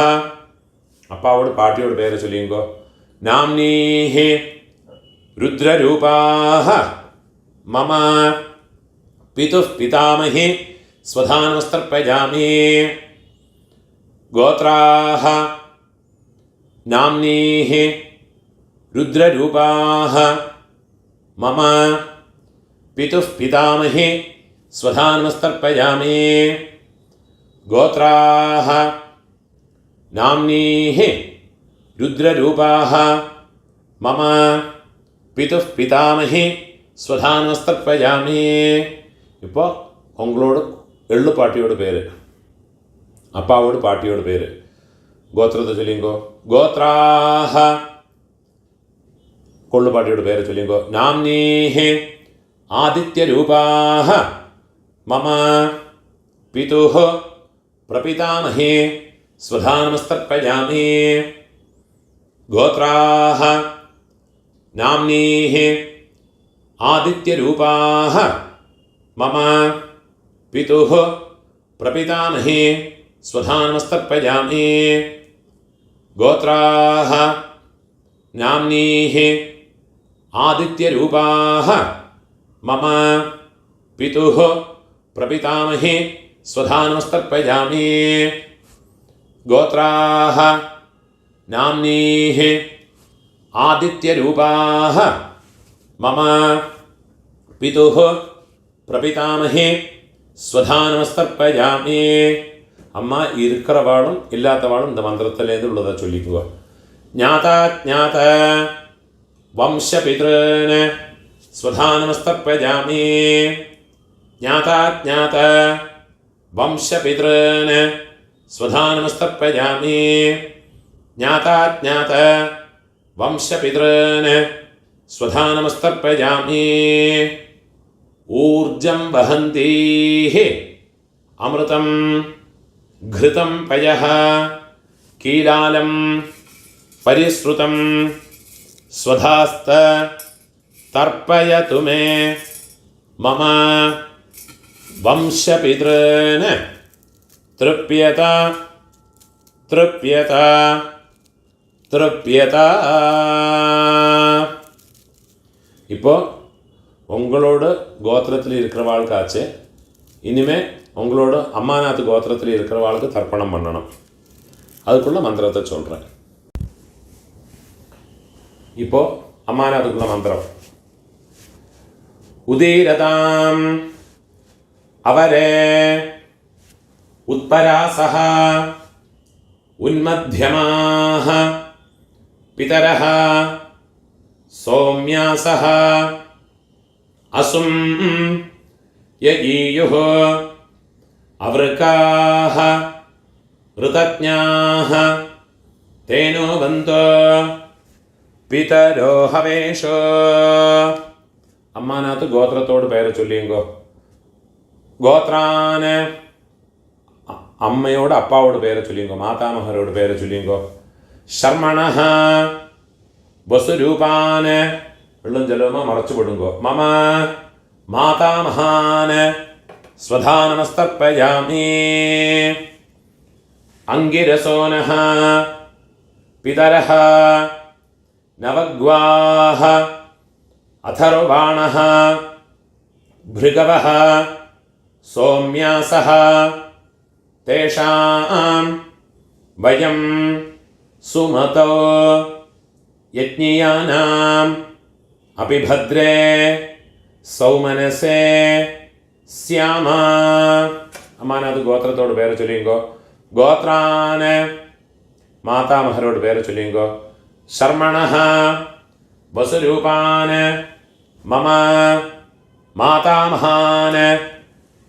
அப்பாவோட பாட்டியோட பேரை சொல்லிங்கோ. நாம்னீஹி ருத்ரரூபாஹ மம பிதுः பிதாமஹி ஸ்வதானமஸ்தர்ப்பயாமி கோத்ராஹ நாம்னீஹி ருத்ரரூபாஹ மம பிதுः பிதாமஹி ஸ்வதானமஸ்தர்ப்பயாமி கோத்ராஹ நாம்னீஹி ருத்ரரூபாஹ மம பிதுः பிதாமஹி ஸ்வதானமஸ்தர்ப்பயாமி. இப்போ உங்களோட எள்ளு பாட்டியோட பேர், அப்பாவோட பாட்டியோட பேர், கோத்திரத்தை சொல்லிங்கோ. கோத்ராஹ கொள்ளு பாட்டியோட பேரை சொல்லிங்கோ. நாம்னீஹி ஆதித்யரூபாஹ மம பிதுः பிரபிதாமஹி ஸ்வதானமஸ்தர்ப்பயாமி கோத்ராஹ நாம்னீஹி ஆதித்யரூபாஹ மம பிதுः பிரபிதாமஹி ஸ்வதானமஸ்தர்ப்பயாமி கோத்ராஹ நாம்னீஹி ஆதித்யரூபாஹ மம பிதுः பிரபிதாமஹி ஸ்வதானமஸ்தர்ப்பயாமி கோத்ராஹ நாம்னீஹி ஆதித்யரூபாஹ மம பிதுः பிரபிதாமஹி ஸ்வதானமஸ்தர்ப்பயாமி. அம்மா இருக்கிறவாளும் இல்லாதவாளும் இந்த மந்திரத்திலேருந்து உள்ளதை சொல்லிக்குவோம். ஞாதா ஞாத வம்சபித்ருன் ஸ்வதானமஸ்தர்ப்பயாமி ஞாதா ஞாத வம்சபித்ருன் ஸ்வதானமஸ்தர்ப்பயாமி ஞாதா ஞாத வம்சபித்ருன் ஸ்வதானமஸ்தர்ப்பயாமி ஊர்ஜம் வஹந்தீஹ அமிர்தம் घृतं पयः कीलालं परिश्रुतं स्वधास्त तर्पयतु मे मम वंशपितॄन् तृप्यत तृप्यत तृप्यत. இப்போ உங்களோட கோத்திரத்தில் இருக்கிறவாளுக்காச்சு இனிமே உங்களோட அம்மாநாத்து கோத்திரத்தில் இருக்கிறவாளுக்கு தர்ப்பணம் பண்ணணும். அதுக்குள்ள மந்திரத்தை சொல்கிறேன். இப்போ அம்மாநாத்துக்குள்ள மந்திரம். உதீரதாம் அவரே உத்பராசஹ உன்மத்யமாஹ பிதரஹ சௌம்யாசஹ அசும் யஈயுः அவருக்காக ऋतज्ञाः तेनो बन्तो पितरो हवेशो. அம்மாநாத்து கோத்திரத்தோடு பெயரை சொல்லிங்கோ. கோத்ரான அம்மையோட அப்பாவோட பெயரை சொல்லிங்கோ. மாதாமகரோட பெயரை சொல்லிங்கோ. ஷர்மணஹ வசுரூபான வெள்ளம் ஜலமா மறைச்சு போடுங்கோ. மம மாதாமகான ஸ்வதானமஸ்தர்ப்பயாமி அங்கிரசோனஹ പിതരഃ നവഗ്വാः അഥർവാണः ഭൃഗവः സോമ്യാസः തേഷാം വയം സുമതോ യജ്ഞിയാനാം അപിഭദ്രേ സൗമനസേ സ്യാമ. അമ്മാനത് ഗോത്രത്തോട് പേര് ചൊല്ലിങ്കോ. ഗോത്രാന് മാതാമഹരോട് പേര് ചൊല്ലിങ്കോ. ശർമ്മണഃ വസുരൂപാന് മമ മാതാമഹാന്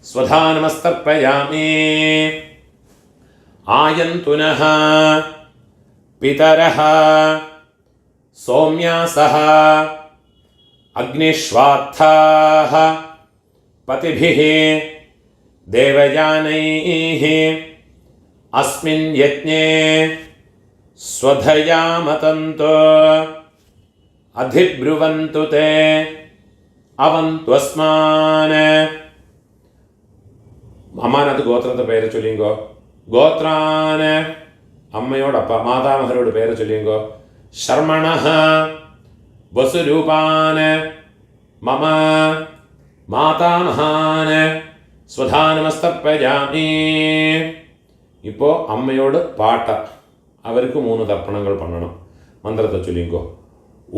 സ്വധാനമസ്തർപ്പയാമി. ആയന്തുനഃ പിതരഃ സൗമ്യാസഃ അഗ്നിഷ്വാത്ഥാഃ പതിഭിഃ ദേവയാനൈഃ അസ്മിൻ യജ്ഞേ സ്വധയാ മതന്തു അധിബ്രുവന്തു തേ അവന്ത്വസ്മാന്. അമ്മാനത് ഗോത്രത്തെ പേര് ചൊല്ലിങ്കോ. ഗോത്രാന് അമ്മയോടപ്പ മാതാമഹരോട് പേര് ചൊല്ലിങ്കോ. ശർമ്മണഃ വസുരൂപാന് മമ മാതാമഹാന് സ്വധാനമസ്തർപ്പയാമി. ഇപ്പോൾ അമ്മയോട് പാട്ട, അവർക്ക് 3 തർപ്പണങ്ങൾ പണ്ണണം. മന്ത്രത്തെ ചൊല്ലിങ്കോ.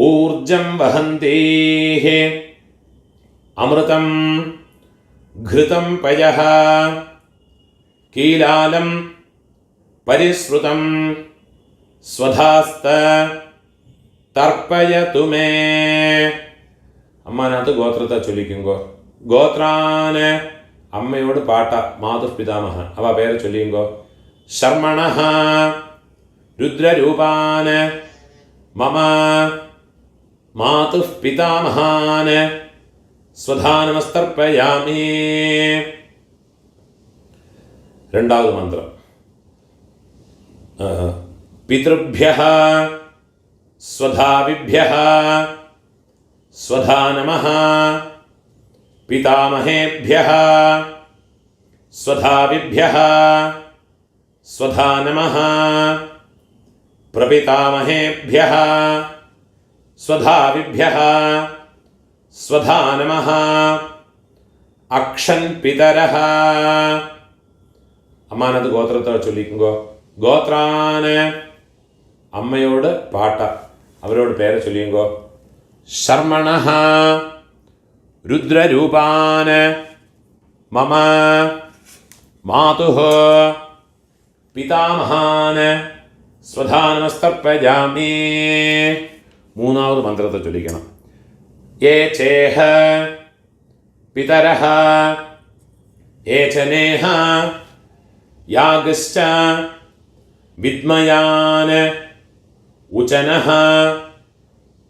ഊർജം വഹന്തീഃ അമൃതം ഘൃതം പയഃ കീലാലം പരിശ്രുതം സ്വധാസ്ത തർപ്പയതു മേ. അമ്മാനകത്ത് ഗോത്രത്തെ ചൊല്ലിക്കുങ്കോ. ഗോത്രാന് അമ്മയോട് പാട്ട മാതുപിതാമഹ അവ പേര് ചൊല്ലിയുങ്കോ. ശർമ്മണഃ രുദ്രരൂപാന് മമ മാതുപിതാമഹാന് സ്വധാനമസ്തർപ്പയാമി. രണ്ടാമത് മന്ത്രം. പിതൃഭ്യഃ സ്വധാവിഭ്യഃ സ്വധാ നമഃ. പിതാമഹേഭ്യഃ സ്വധാവിഭ്യഃ സ്വധാ നമഃ. പ്രപിതാമഹേഭ്യഃ സ്വധാവിഭ്യഃ സ്വധാ നമഃ. അക്ഷൻ പിതരഃ. അമ്മാനത് ഗോത്രത്തെ ചൊല്ലിക്കുങ്കോ. ഗോത്രാന് അമ്മയോട് പാട്ട, അവരോട് പേര് ചൊല്ലിയുങ്കോ. ശർമ്മണഃ രുദ്രരൂപാന് മമ മാതുഃ പിതാമഹാന് സ്വധാനമസ്തർപ്പയാമി. മൂന്നാമത് മന്ത്രത്തെ ചൊല്ലിക്കണം. യേ ചേഹ പിതരഃ യേ ച നേഹ യാഗശ്ച വിദ്മയാന് ഉചനഃ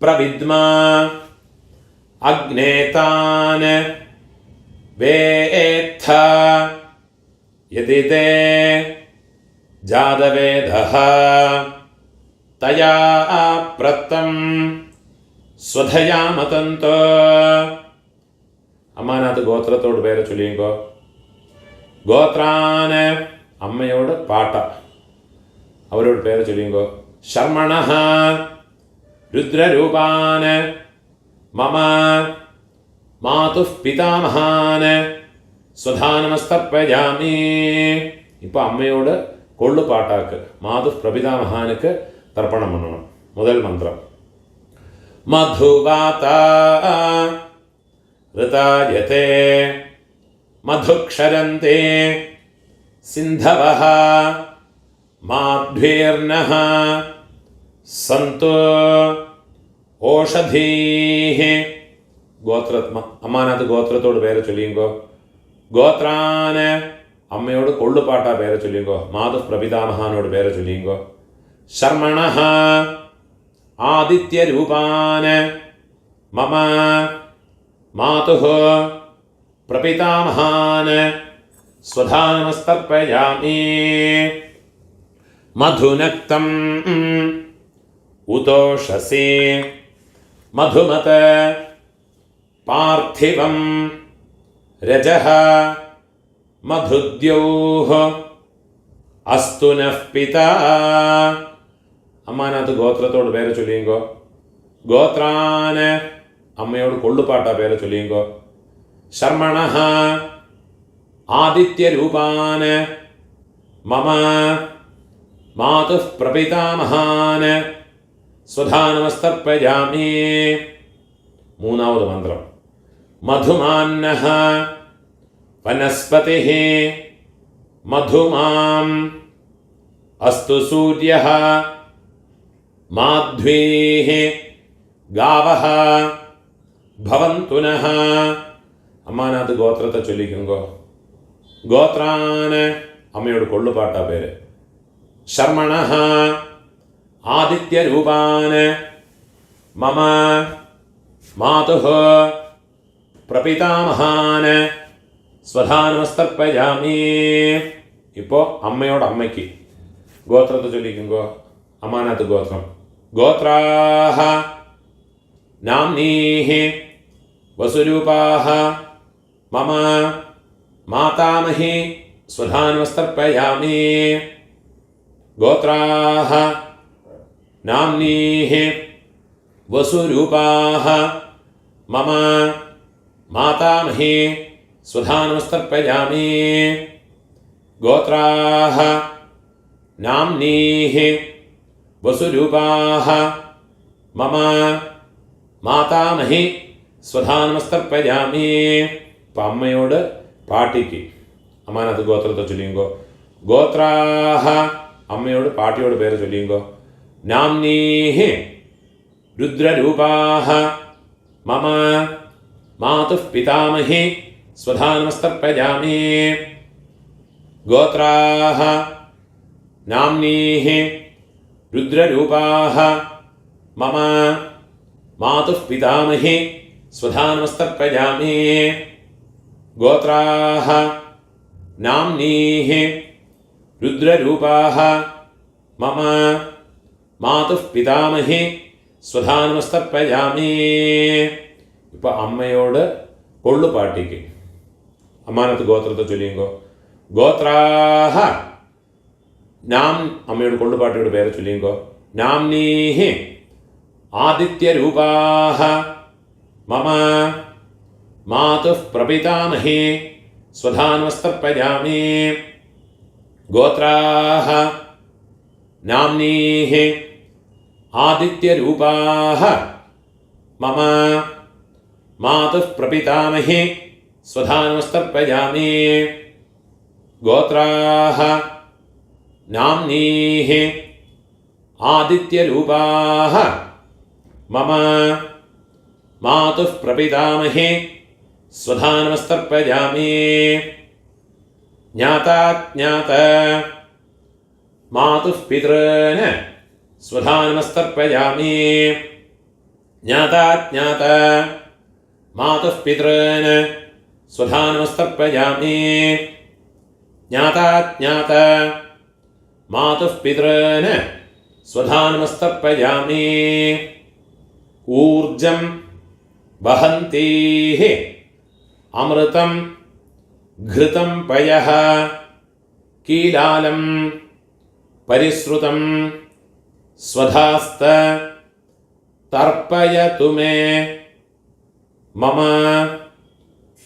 പ്രവിദ്മ അഗ്നേതാന് വേത്ഥ യതി തേ ജാതവേദഃ തയാ പ്രത്തം സ്വധയാ മതന്തു. അമ്മാനകത്ത് ഗോത്രത്തോട് പേര് ചൊല്ലിയുങ്കോ. ഗോത്രാന് അമ്മയോട് പാട്ട, അവരോട് പേര് ചൊല്ലിയുങ്കോ. ശർമ്മണഃ രുദ്രരൂപാന് മമ മാതുഃ പിതാമഹാന് സ്വധാനമസ്തർപ്പയാമി. ഇപ്പൊ അമ്മയോട് കൊള്ളുപാട്ടാക്ക് മാതുഃ പ്രപിതാമഹാനുക്ക് തർപ്പണം പണ്ണണം. മുതൽ മന്ത്രം. മധുവാത ഋതായതേ മധുക്ഷരന്തേ സിന്ധവഃ മാധ്വീർനഃ സന്തു ഓഷധീഃ. അമ്മാനകത്ത് ഗോത്രത്തോട് പേര് ചൊല്ലിയുങ്കോ. ഗോത്രാന് അമ്മയോട് കൊള്ളുപാട്ട പേര് ചൊല്ലിയുങ്കോ. മാതുഃ പ്രപിതാമഹാനോട് പേര് ചൊല്ലിയുങ്കോ. ശർമ്മണഃ ആദിത്യരൂപാന് മമ മാതുഃ പ്രപിതാമഹാന് സ്വധാനമസ്തർപ്പയാമി. മധുനക്തം ഉതോഷസി മധുമത് പാർത്ഥിവം രജഃ മധുദ്യൗഃ അസ്തു നഃ പിതാ അമ്മാനകത്ത് ഗോത്രത്തോട് പേരെ ചൊല്ലിയുങ്കോ. ഗോത്രാന് അമ്മയോട് കൊള്ളുപാട്ടാ പേരെ ചൊല്ലിയുങ്കോ. ശർമ്മണഃ ആദിത്യരൂപാന് മമ മാതുഃ പ്രപിതാമഹാന് സ്വധാനമസ്തർപ്പയാമി. മൂന്നാമത് മന്ത്രം. മധുമാന്നഃ വനസ്പതിഃ മധുമാം അസ്തു സൂര്യഃ മാധ്വീഃ ഗാവഃ ഭവന്തു നഃ. അമ്മാനകത്ത് ഗോത്രത്തെ ചൊല്ലിക്കുങ്കോ. ഗോത്രാന് അമ്മയോട് കൊള്ളുപാട്ടാ പേര്. ശർമ്മണഃ ആദിത്യരൂപാന് മമ മാതുഃ പ്രപിതാമഹാന് സ്വധാനമസ്തർപ്പയാമി. ഇപ്പോൾ അമ്മയോട് അമ്മയ്ക്ക് ഗോത്രത്തെ ചൊല്ലിക്കുങ്കോ. അമ്മാനകത്ത് ഗോത്രം. ഗോത്രാഹ നാംനീഃ വസുരൂപാഹ മമ മാതാമഹി സ്വധാനമസ്തർപ്പയാമി. ഗോത്രാഹ നാംനീഃ വസുരൂപാഹ മമ മാതാമഹി സ്വധാനമസ്തർപ്പയാമി. ഗോത്രാഹ നാംനീഃ വസുരൂപാഹ മമ മാതാമഹി സ്വധാനമസ്തർപ്പയാമി. അപ്പം അമ്മയോട് പാട്ടിക്ക് അമ്മാനകത്ത് ഗോത്രത്തെ ചൊല്ലിയുങ്കോ. ഗോത്രാഹ അമ്മയോട് പാട്ടിയോട് പേര് ചൊല്ലിയുങ്കോ. നാംനീഃ രുദ്രരൂപാഹ മമ മാതുഃ പിതാമഹി സ്വധാനമസ്തർപ്പയാമി. ഗോത്രാഹ നാംനീഃ രുദ്രരൂപാഹ മമ മാതുഃ പിതാമഹി സ്വധാനമസ്തർപ്പയാമി. ഗോത്രാഹ നാംനീഃ രുദ്രരൂപാഹ മമ മാതുഃ പിതാമഹി സ്വധാനമസ്തർപ്പയാമി. ഇപ്പം അമ്മയോട് കൊള്ളുപാട്ടിക്ക് അമ്മാനത്ത് ഗോത്രത്തെ ചൊല്ലിയുങ്കോ. ഗോത്രാഹ നാം അമ്മയോട് കൊള്ളുപാട്ടിയുടെ പേരെ ചൊല്ലിയുങ്കോ. നാംനീഃ ആദിത്യരൂപാഹ മമ മാതുഃ പ്രപിതാമഹി സ്വധാനമസ്തർപ്പയാമി. ഗോത്രാഹ നാംനീഃ ആദിത്യരൂപാഹ മമ മാതുഃ പ്രപിതാമഹി സ്വധാനമസ്തർപ്പയാമി. ഗോത്രാഹ നാംനീഃ ആദിത്യരൂപാഹ മമ മാതുഃ പ്രപിതാമഹി സ്വധാനമസ്തർപ്പയാമി. ജ്ഞാതാജ്ഞാത മാതുഃ പിതॄന് സ്വധാനമസ്തർപ്പയാമി. ജ്ഞാതാജ്ഞാത മാതുഃ പിതॄന് സ്വധാനമസ്തർപ്പയാമി. ജ്ഞാതാജ്ഞാത മാതുഃ പിതॄന് സ്വധാനമസ്തർപ്പയാമി. ഊർജം വഹന്തീഃ അമൃതം ഘൃതം പയഃ കീലാലം പരിശ്രുതം സ്വധാസ്ത തർപ്പയതു മേ മമ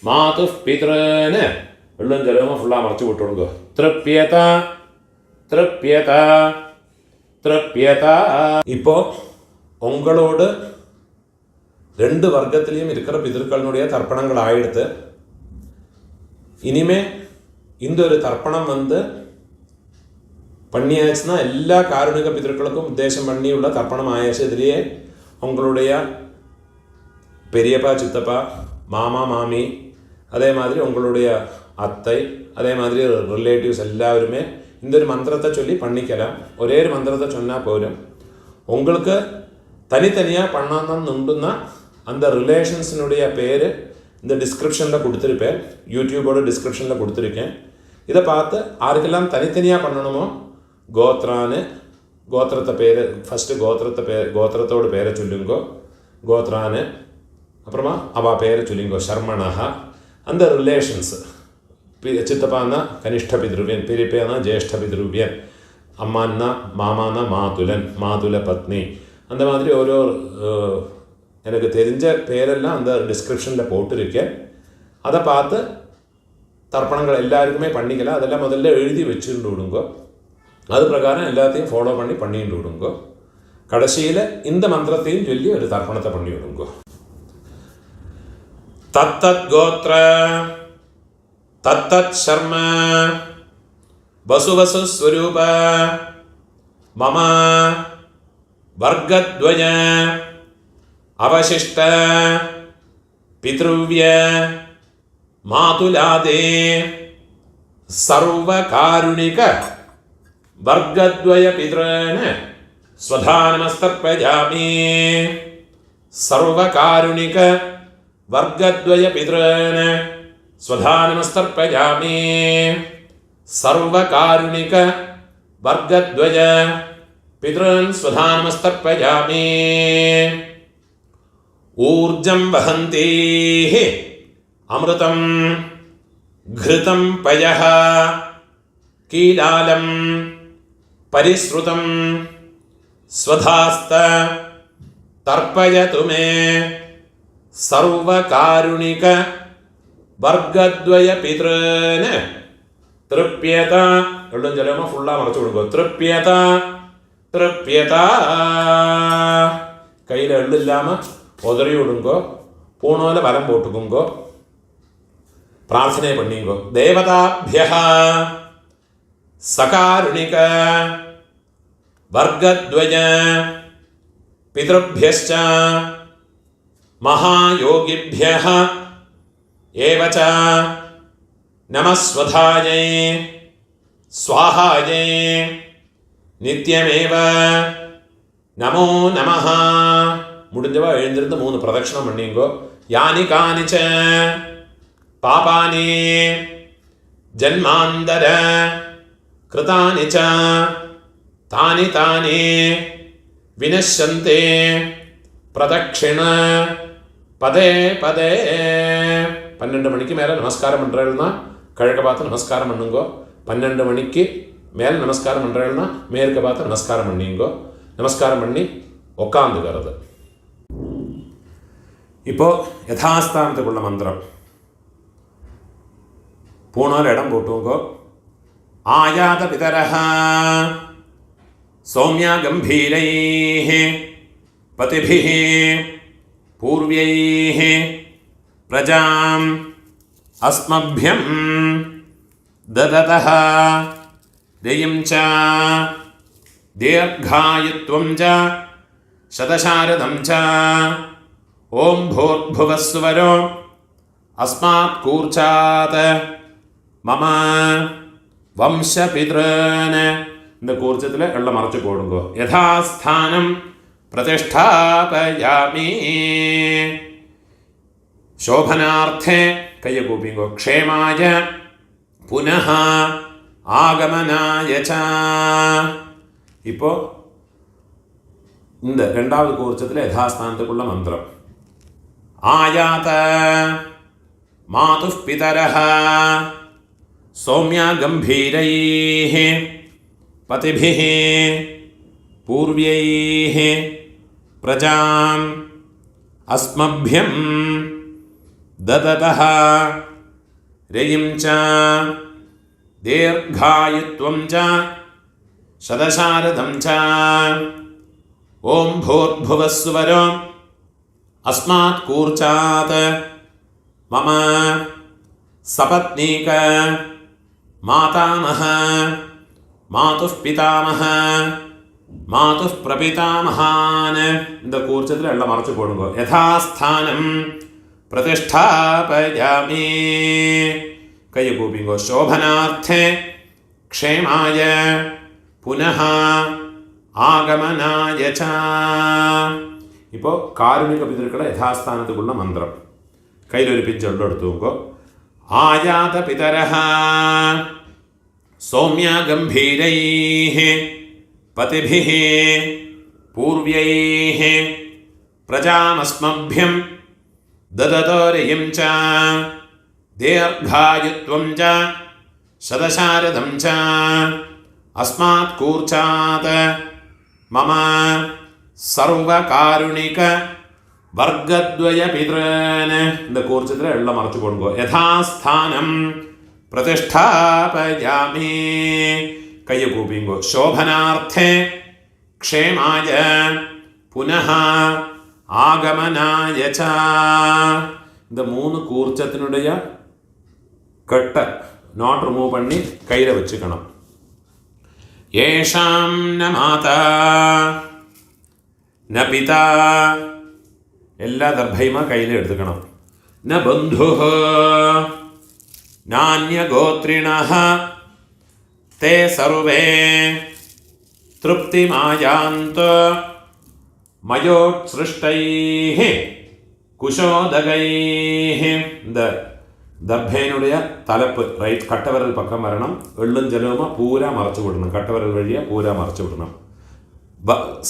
മാതുഃ പിതॄന്. വെള്ളം ജലമോ ഫുള്ളാ മറച്ചു വിട്ടുകൊടുക്കുക. തൃപ്യത തൃപ്യത തൃപ്യത. ഇപ്പോൾ ഉങ്ങളോട് രണ്ട് വർഗത്തിലെയും இருக்கிற பிதர்களுடைய தர்ப்பணங்கள் ஆயிடுத்து. இனிமே இந்த ஒரு தர்ப்பணம் பண்ணியாச்சுன்னா எல்லா காருணிக பிதர்களுக்கும் உத்தேசம் பண்ணியுள்ள தர்ப்பணம் ஆயாச்சு. இதுலேயே உங்களுடைய பெரியப்பா சித்தப்பா மாமா மாமி அதே மாதிரி உங்களுடைய அத்தை அதே மாதிரி ரிலேட்டிவ்ஸ் எல்லாருமே இந்த ஒரு மந்திரத்தை சொல்லி பண்ணிக்கலாம். ஒரே ஒரு மந்திரத்தை சொன்னால் போதும். உங்களுக்கு தனித்தனியாக பண்ணணும்னா அந்த ரிலேஷன்ஸினுடைய பேர் இந்த டிஸ்கிரிப்ஷனில் கொடுத்துருப்பேன். யூடியூபோட டிஸ்கிரிப்ஷனில் கொடுத்துருக்கேன். இதை பார்த்து யாருக்கெல்லாம் தனித்தனியாக பண்ணணுமோ கோத்ரான்னு கோத்திரத்தை பேர் ஃபஸ்ட்டு கோத்திரத்தோட பேரை சொல்லுங்கோ. கோத்ரான்னு அப்புறமா அவள் பேரை சொல்லிங்கோ. சர்மணஹா அந்த ரிலேஷன்ஸு சித்தப்பான்னா கனிஷ்ட பித்ருவியன், பெரியப்பேனா ஜேஷ்ட பித்ருவியன், அம்மான்னா மாமான்னா மாதுலன், மாதுல பத்னி, அந்த மாதிரி ஓரோ எனக்கு தெரிஞ்ச பேரெல்லாம் அந்த டிஸ்கிரிப்ஷனில் போட்டிருக்கேன். அதை பார்த்து தர்ப்பணங்கள் எல்லாருக்குமே பண்ணிக்கலாம். அதெல்லாம் முதல்ல எழுதி வச்சுட்டு விடுங்கோ. அது பிரகாரம் எல்லாத்தையும் ஃபாலோ பண்ணிட்டு விடுங்கோ. கடைசியில் இந்த மந்திரத்தையும் சொல்லி ஒரு தர்ப்பணத்தை பண்ணி விடுங்கோ. தத்தத் கோத்ர தத்தத் சர்ம வசுவசு ஸ்வரூப மம வர்க்கத்வய அவசிஷ்ட பித்ருவ்ய மாதுலாதே சர்வகாருணிக வர்க்கத்வய பித்ரேன ஸ்வதானமஸ்தர்ப்பயாமி. சர்வகாருணிக வர்க்கத்வய பித்ரேன ஸ்வதானமஸ்தர்ப்பயாமி. சர்வகாருணிக வர்க்கத்வய பித்ரன் ஸ்வதானமஸ்தர்ப்பயாமி. ஊர்ஜம் வஹந்தேஹ அமிர்தம் घृतं पयः कीलालं परिश्रुतं स्वधास्त तर्पयतु मे सर्वकारुणिक वर्गद्वय पितॄन् तृप्यत. എല്ലാം ചിലപ്പോൾ ഫുള്ളാக മറച്ചു കൊടുക്കുക. തൃപ്യത തൃപ്യത. കയ്യിൽ എള്ളില്ലാமல் ഉതറി വിടുങ്കോ, പൂണോലെ വലം പോട്ടുക്കുങ്കോ, പ്രാർത്ഥന പണിങ്കോ. ദേവതാഭ്യഃ സകാരുണിക വർഗദ്വയ പിതൃഭ്യശ്ച മഹായോഗിഭ്യഃ ഏവച നമസ്വധായൈ സ്വാഹായൈ നിത്യമേവ നമോ നമഃ. മുടിഞ്ഞവ എഴുന്നിരുന്ന് 3 പ്രദക്ഷിണം പണിങ്കോ. യാനി കാനിച്ച പാപാനി ജന്മാന്തര കൃതാനി ച താനി താനി വിനശ്യന്തി പ്രദക്ഷിണ പദേ പദേ. 12 മണിക്ക് മേലെ நமஸ்காரம் பண்ணுறேன்னா கிழக்க பார்த்து நமஸ்காரம் பண்ணுங்கோ. 12 மணிக்கு மேலே நமஸ்காரம் பண்ணுறேன்னா மேற்க பார்த்து நமஸ்காரம் பண்ணிங்கோ. நமஸ்காரம் பண்ணி உக்காந்துக்கிறது. இப்போ யதாஸ்தானத்துக்குள்ள மந்திரம் பூணால் இடம் போட்டுங்கோ. ஆயாத பிதரஹ சௌமியா கம்பீரைஹ பதிபிஹ பூர்வைஹ பிரஜாம் அஸ்மப்யம் தததஹ தயம் ச தீர்காயுத்வம் ச சதசாரதம் ச ஓம் பூர்புவஸ்வரோ அஸ்மாத் கூர்ச்சாத் மம வம்சபித்ரேன. இந்த கூர்ச்சத்தில் எல்லாம் மறைச்சு போடுங்கோ. யதாஸ்தானம் பிரதிஷ்டாபயாமி. ശോഭനാർത്ഥേ കയ്യ കൂപ്പിങ്കോ. ക്ഷേമായ പുനഃ ആഗമനായ ച. ഇപ്പോൾ இந்த 2வது கூர்ச்சத்தில் யதாஸ்தானத்துக்குள்ள மந்திரம். ஆயாத மாதுः பிதரः சௌமியா கம்பீரைः பதிபிः பூர்வைः பிரஜாம் அஸ்மப்யம் தததஹ ரயிம் ச தீர்காயுத்வம் ச சதசாரதம் ச ஓம் பூர்புவஸ்வரோ அஸ்மாத் கூர்ச்சாத் மம சபத்னீக மாதாமஹ மாதுः பிதாமஹ மாதுः பிரபிதாமஹான். இந்த கூர்ச்சத்தில் எல்லாம் மறைச்சு போடுங்க. யதாஸ்தானம் பிரதிஷ்டாபயாமி. கையை கூப்பிங்கோ. சோபனார்த்தே க்ஷேமாய புனഃ ஆகமனாய ச. இப்போ காருணிக பிதர்க்களை யதாஸ்தானத்துக்குள்ள மந்திரம். கையில் ஒரு பிஞ்சொல்லு எடுத்துக்கோ. ஆயாத பிதரஹ சௌமியா கம்பீரைஹ பதிபிஹ பூர்வைஹ பிரஜாமஸ்மப்யம் தததோரயம் ச தீர்காயுத்வம் ச சதசாரதம் ச அஸ்மாத் கூர்ச்சாத் மம சர்வகாருணிக வர்க்கத்வய பித்ரன். இந்த கூர்ச்சத்தில் எல்லாம் மறைச்சு கொடுங்கோ. யதாஸ்தானம் பிரதிஷ்டாபயாமி. கையை கூப்பிங்கோ. சோபனார்த்தே க்ஷேமாய புனഃ ஆகமனாய ச. இந்த 3 கூர்ச்சத்தினுடைய கட்டை நாட் ரிமூவ் பண்ணி கையில் வச்சுக்கணும். ஏஷாம் ந மாதா ந பிதா. எல்லா தர்பையுமா கையில் எடுத்துக்கணும். ந பந்து நானிய கோத்ரிணः தே சர்வே திருப்திமாயாந்து மயோத்ஸ்ருஷ்டைः குஷோதகைः. இந்த தர்பையினுடைய தலைப்பு ரைட் கட்டவரல் பக்கம் வரணும். எள்ளும் ஜலவுமா பூரா மறைச்சு விடணும். கட்டவரல் வழியாக பூரா மறைச்சு விடணும்.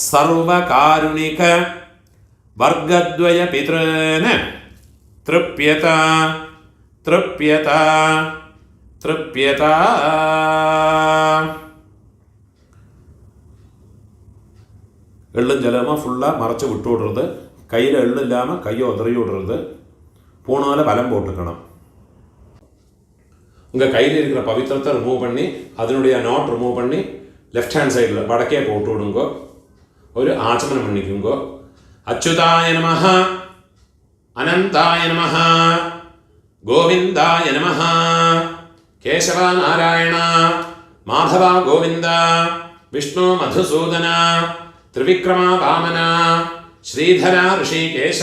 சர்வகாருணிக வர்க்கத்வய பித்ரன் திருப்யதா திருப்யதா திருப்யதா. எள்ளும் ஜலமா ஃபுல்லாக மறைச்சி விட்டு விடுறது. கையில் எள்ளு இல்லாமல் கையை உதறி விடுறது. பூனால பலம் போட்டுக்கணும். உங்கள் கையில் இருக்கிற பவித்திரத்தை ரிமூவ் பண்ணி அதனுடைய நாட் ரிமூவ் பண்ணி லெஃப்ட் ஹேண்ட் சைடில் வடக்கே போட்டு விடுங்கோ. ஒரு ஆச்சமனம் பண்ணிக்குங்கோ. அச்சுதாய நமஹ அனந்தாய நமஹ கோவிந்தாய நமஹ கேசவ நாராயண மாதவ கோவிந்த விஷ்ணு மதுசூதன திரிவிக்ரம வாமன ஸ்ரீதர ரிஷிகேஷ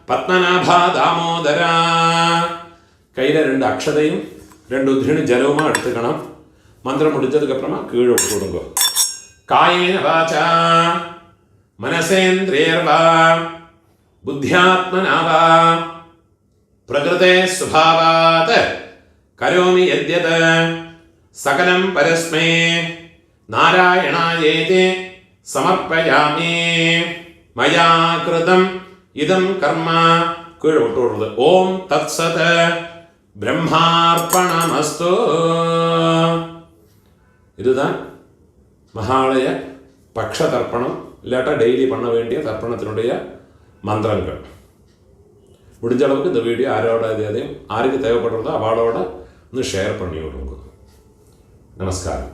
பத்மநாப தாமோதர. கையில் 2 அக்ஷதையும் 2 உத்ரிணி ஜலவுமா எடுத்துக்கணும். மந்திரம் முடிஞ்சதுக்கப்புறமா கீழே விட்டு விடுங்கோ. காயேன வாசா மனசேந்திரியர்வா புத்தியாத்மனா வா பிரகிருதே சுபாவாத் கரோமி யத்யத் சகலம் பரஸ்மை நாராயணாயேதி சமர்ப்பயாமி. மயா கிருதம் இதம் கர்ம கீழே விட்டு விடுறது. ஓம் தத் சத் பிரம்மார்ப்பணமஸ்து. இதுதான் மகாலய பக்ஷ தர்ப்பணம். இல்லாட்டா டெய்லி பண்ண வேண்டிய தர்ப்பணத்தினுடைய மந்திரங்கள். முடிஞ்ச அளவுக்கு இந்த வீடியோ யாருக்கு தேவைப்படுறதோ அவளோட ஷேர் பண்ணி விடுங்க. நமஸ்காரம்.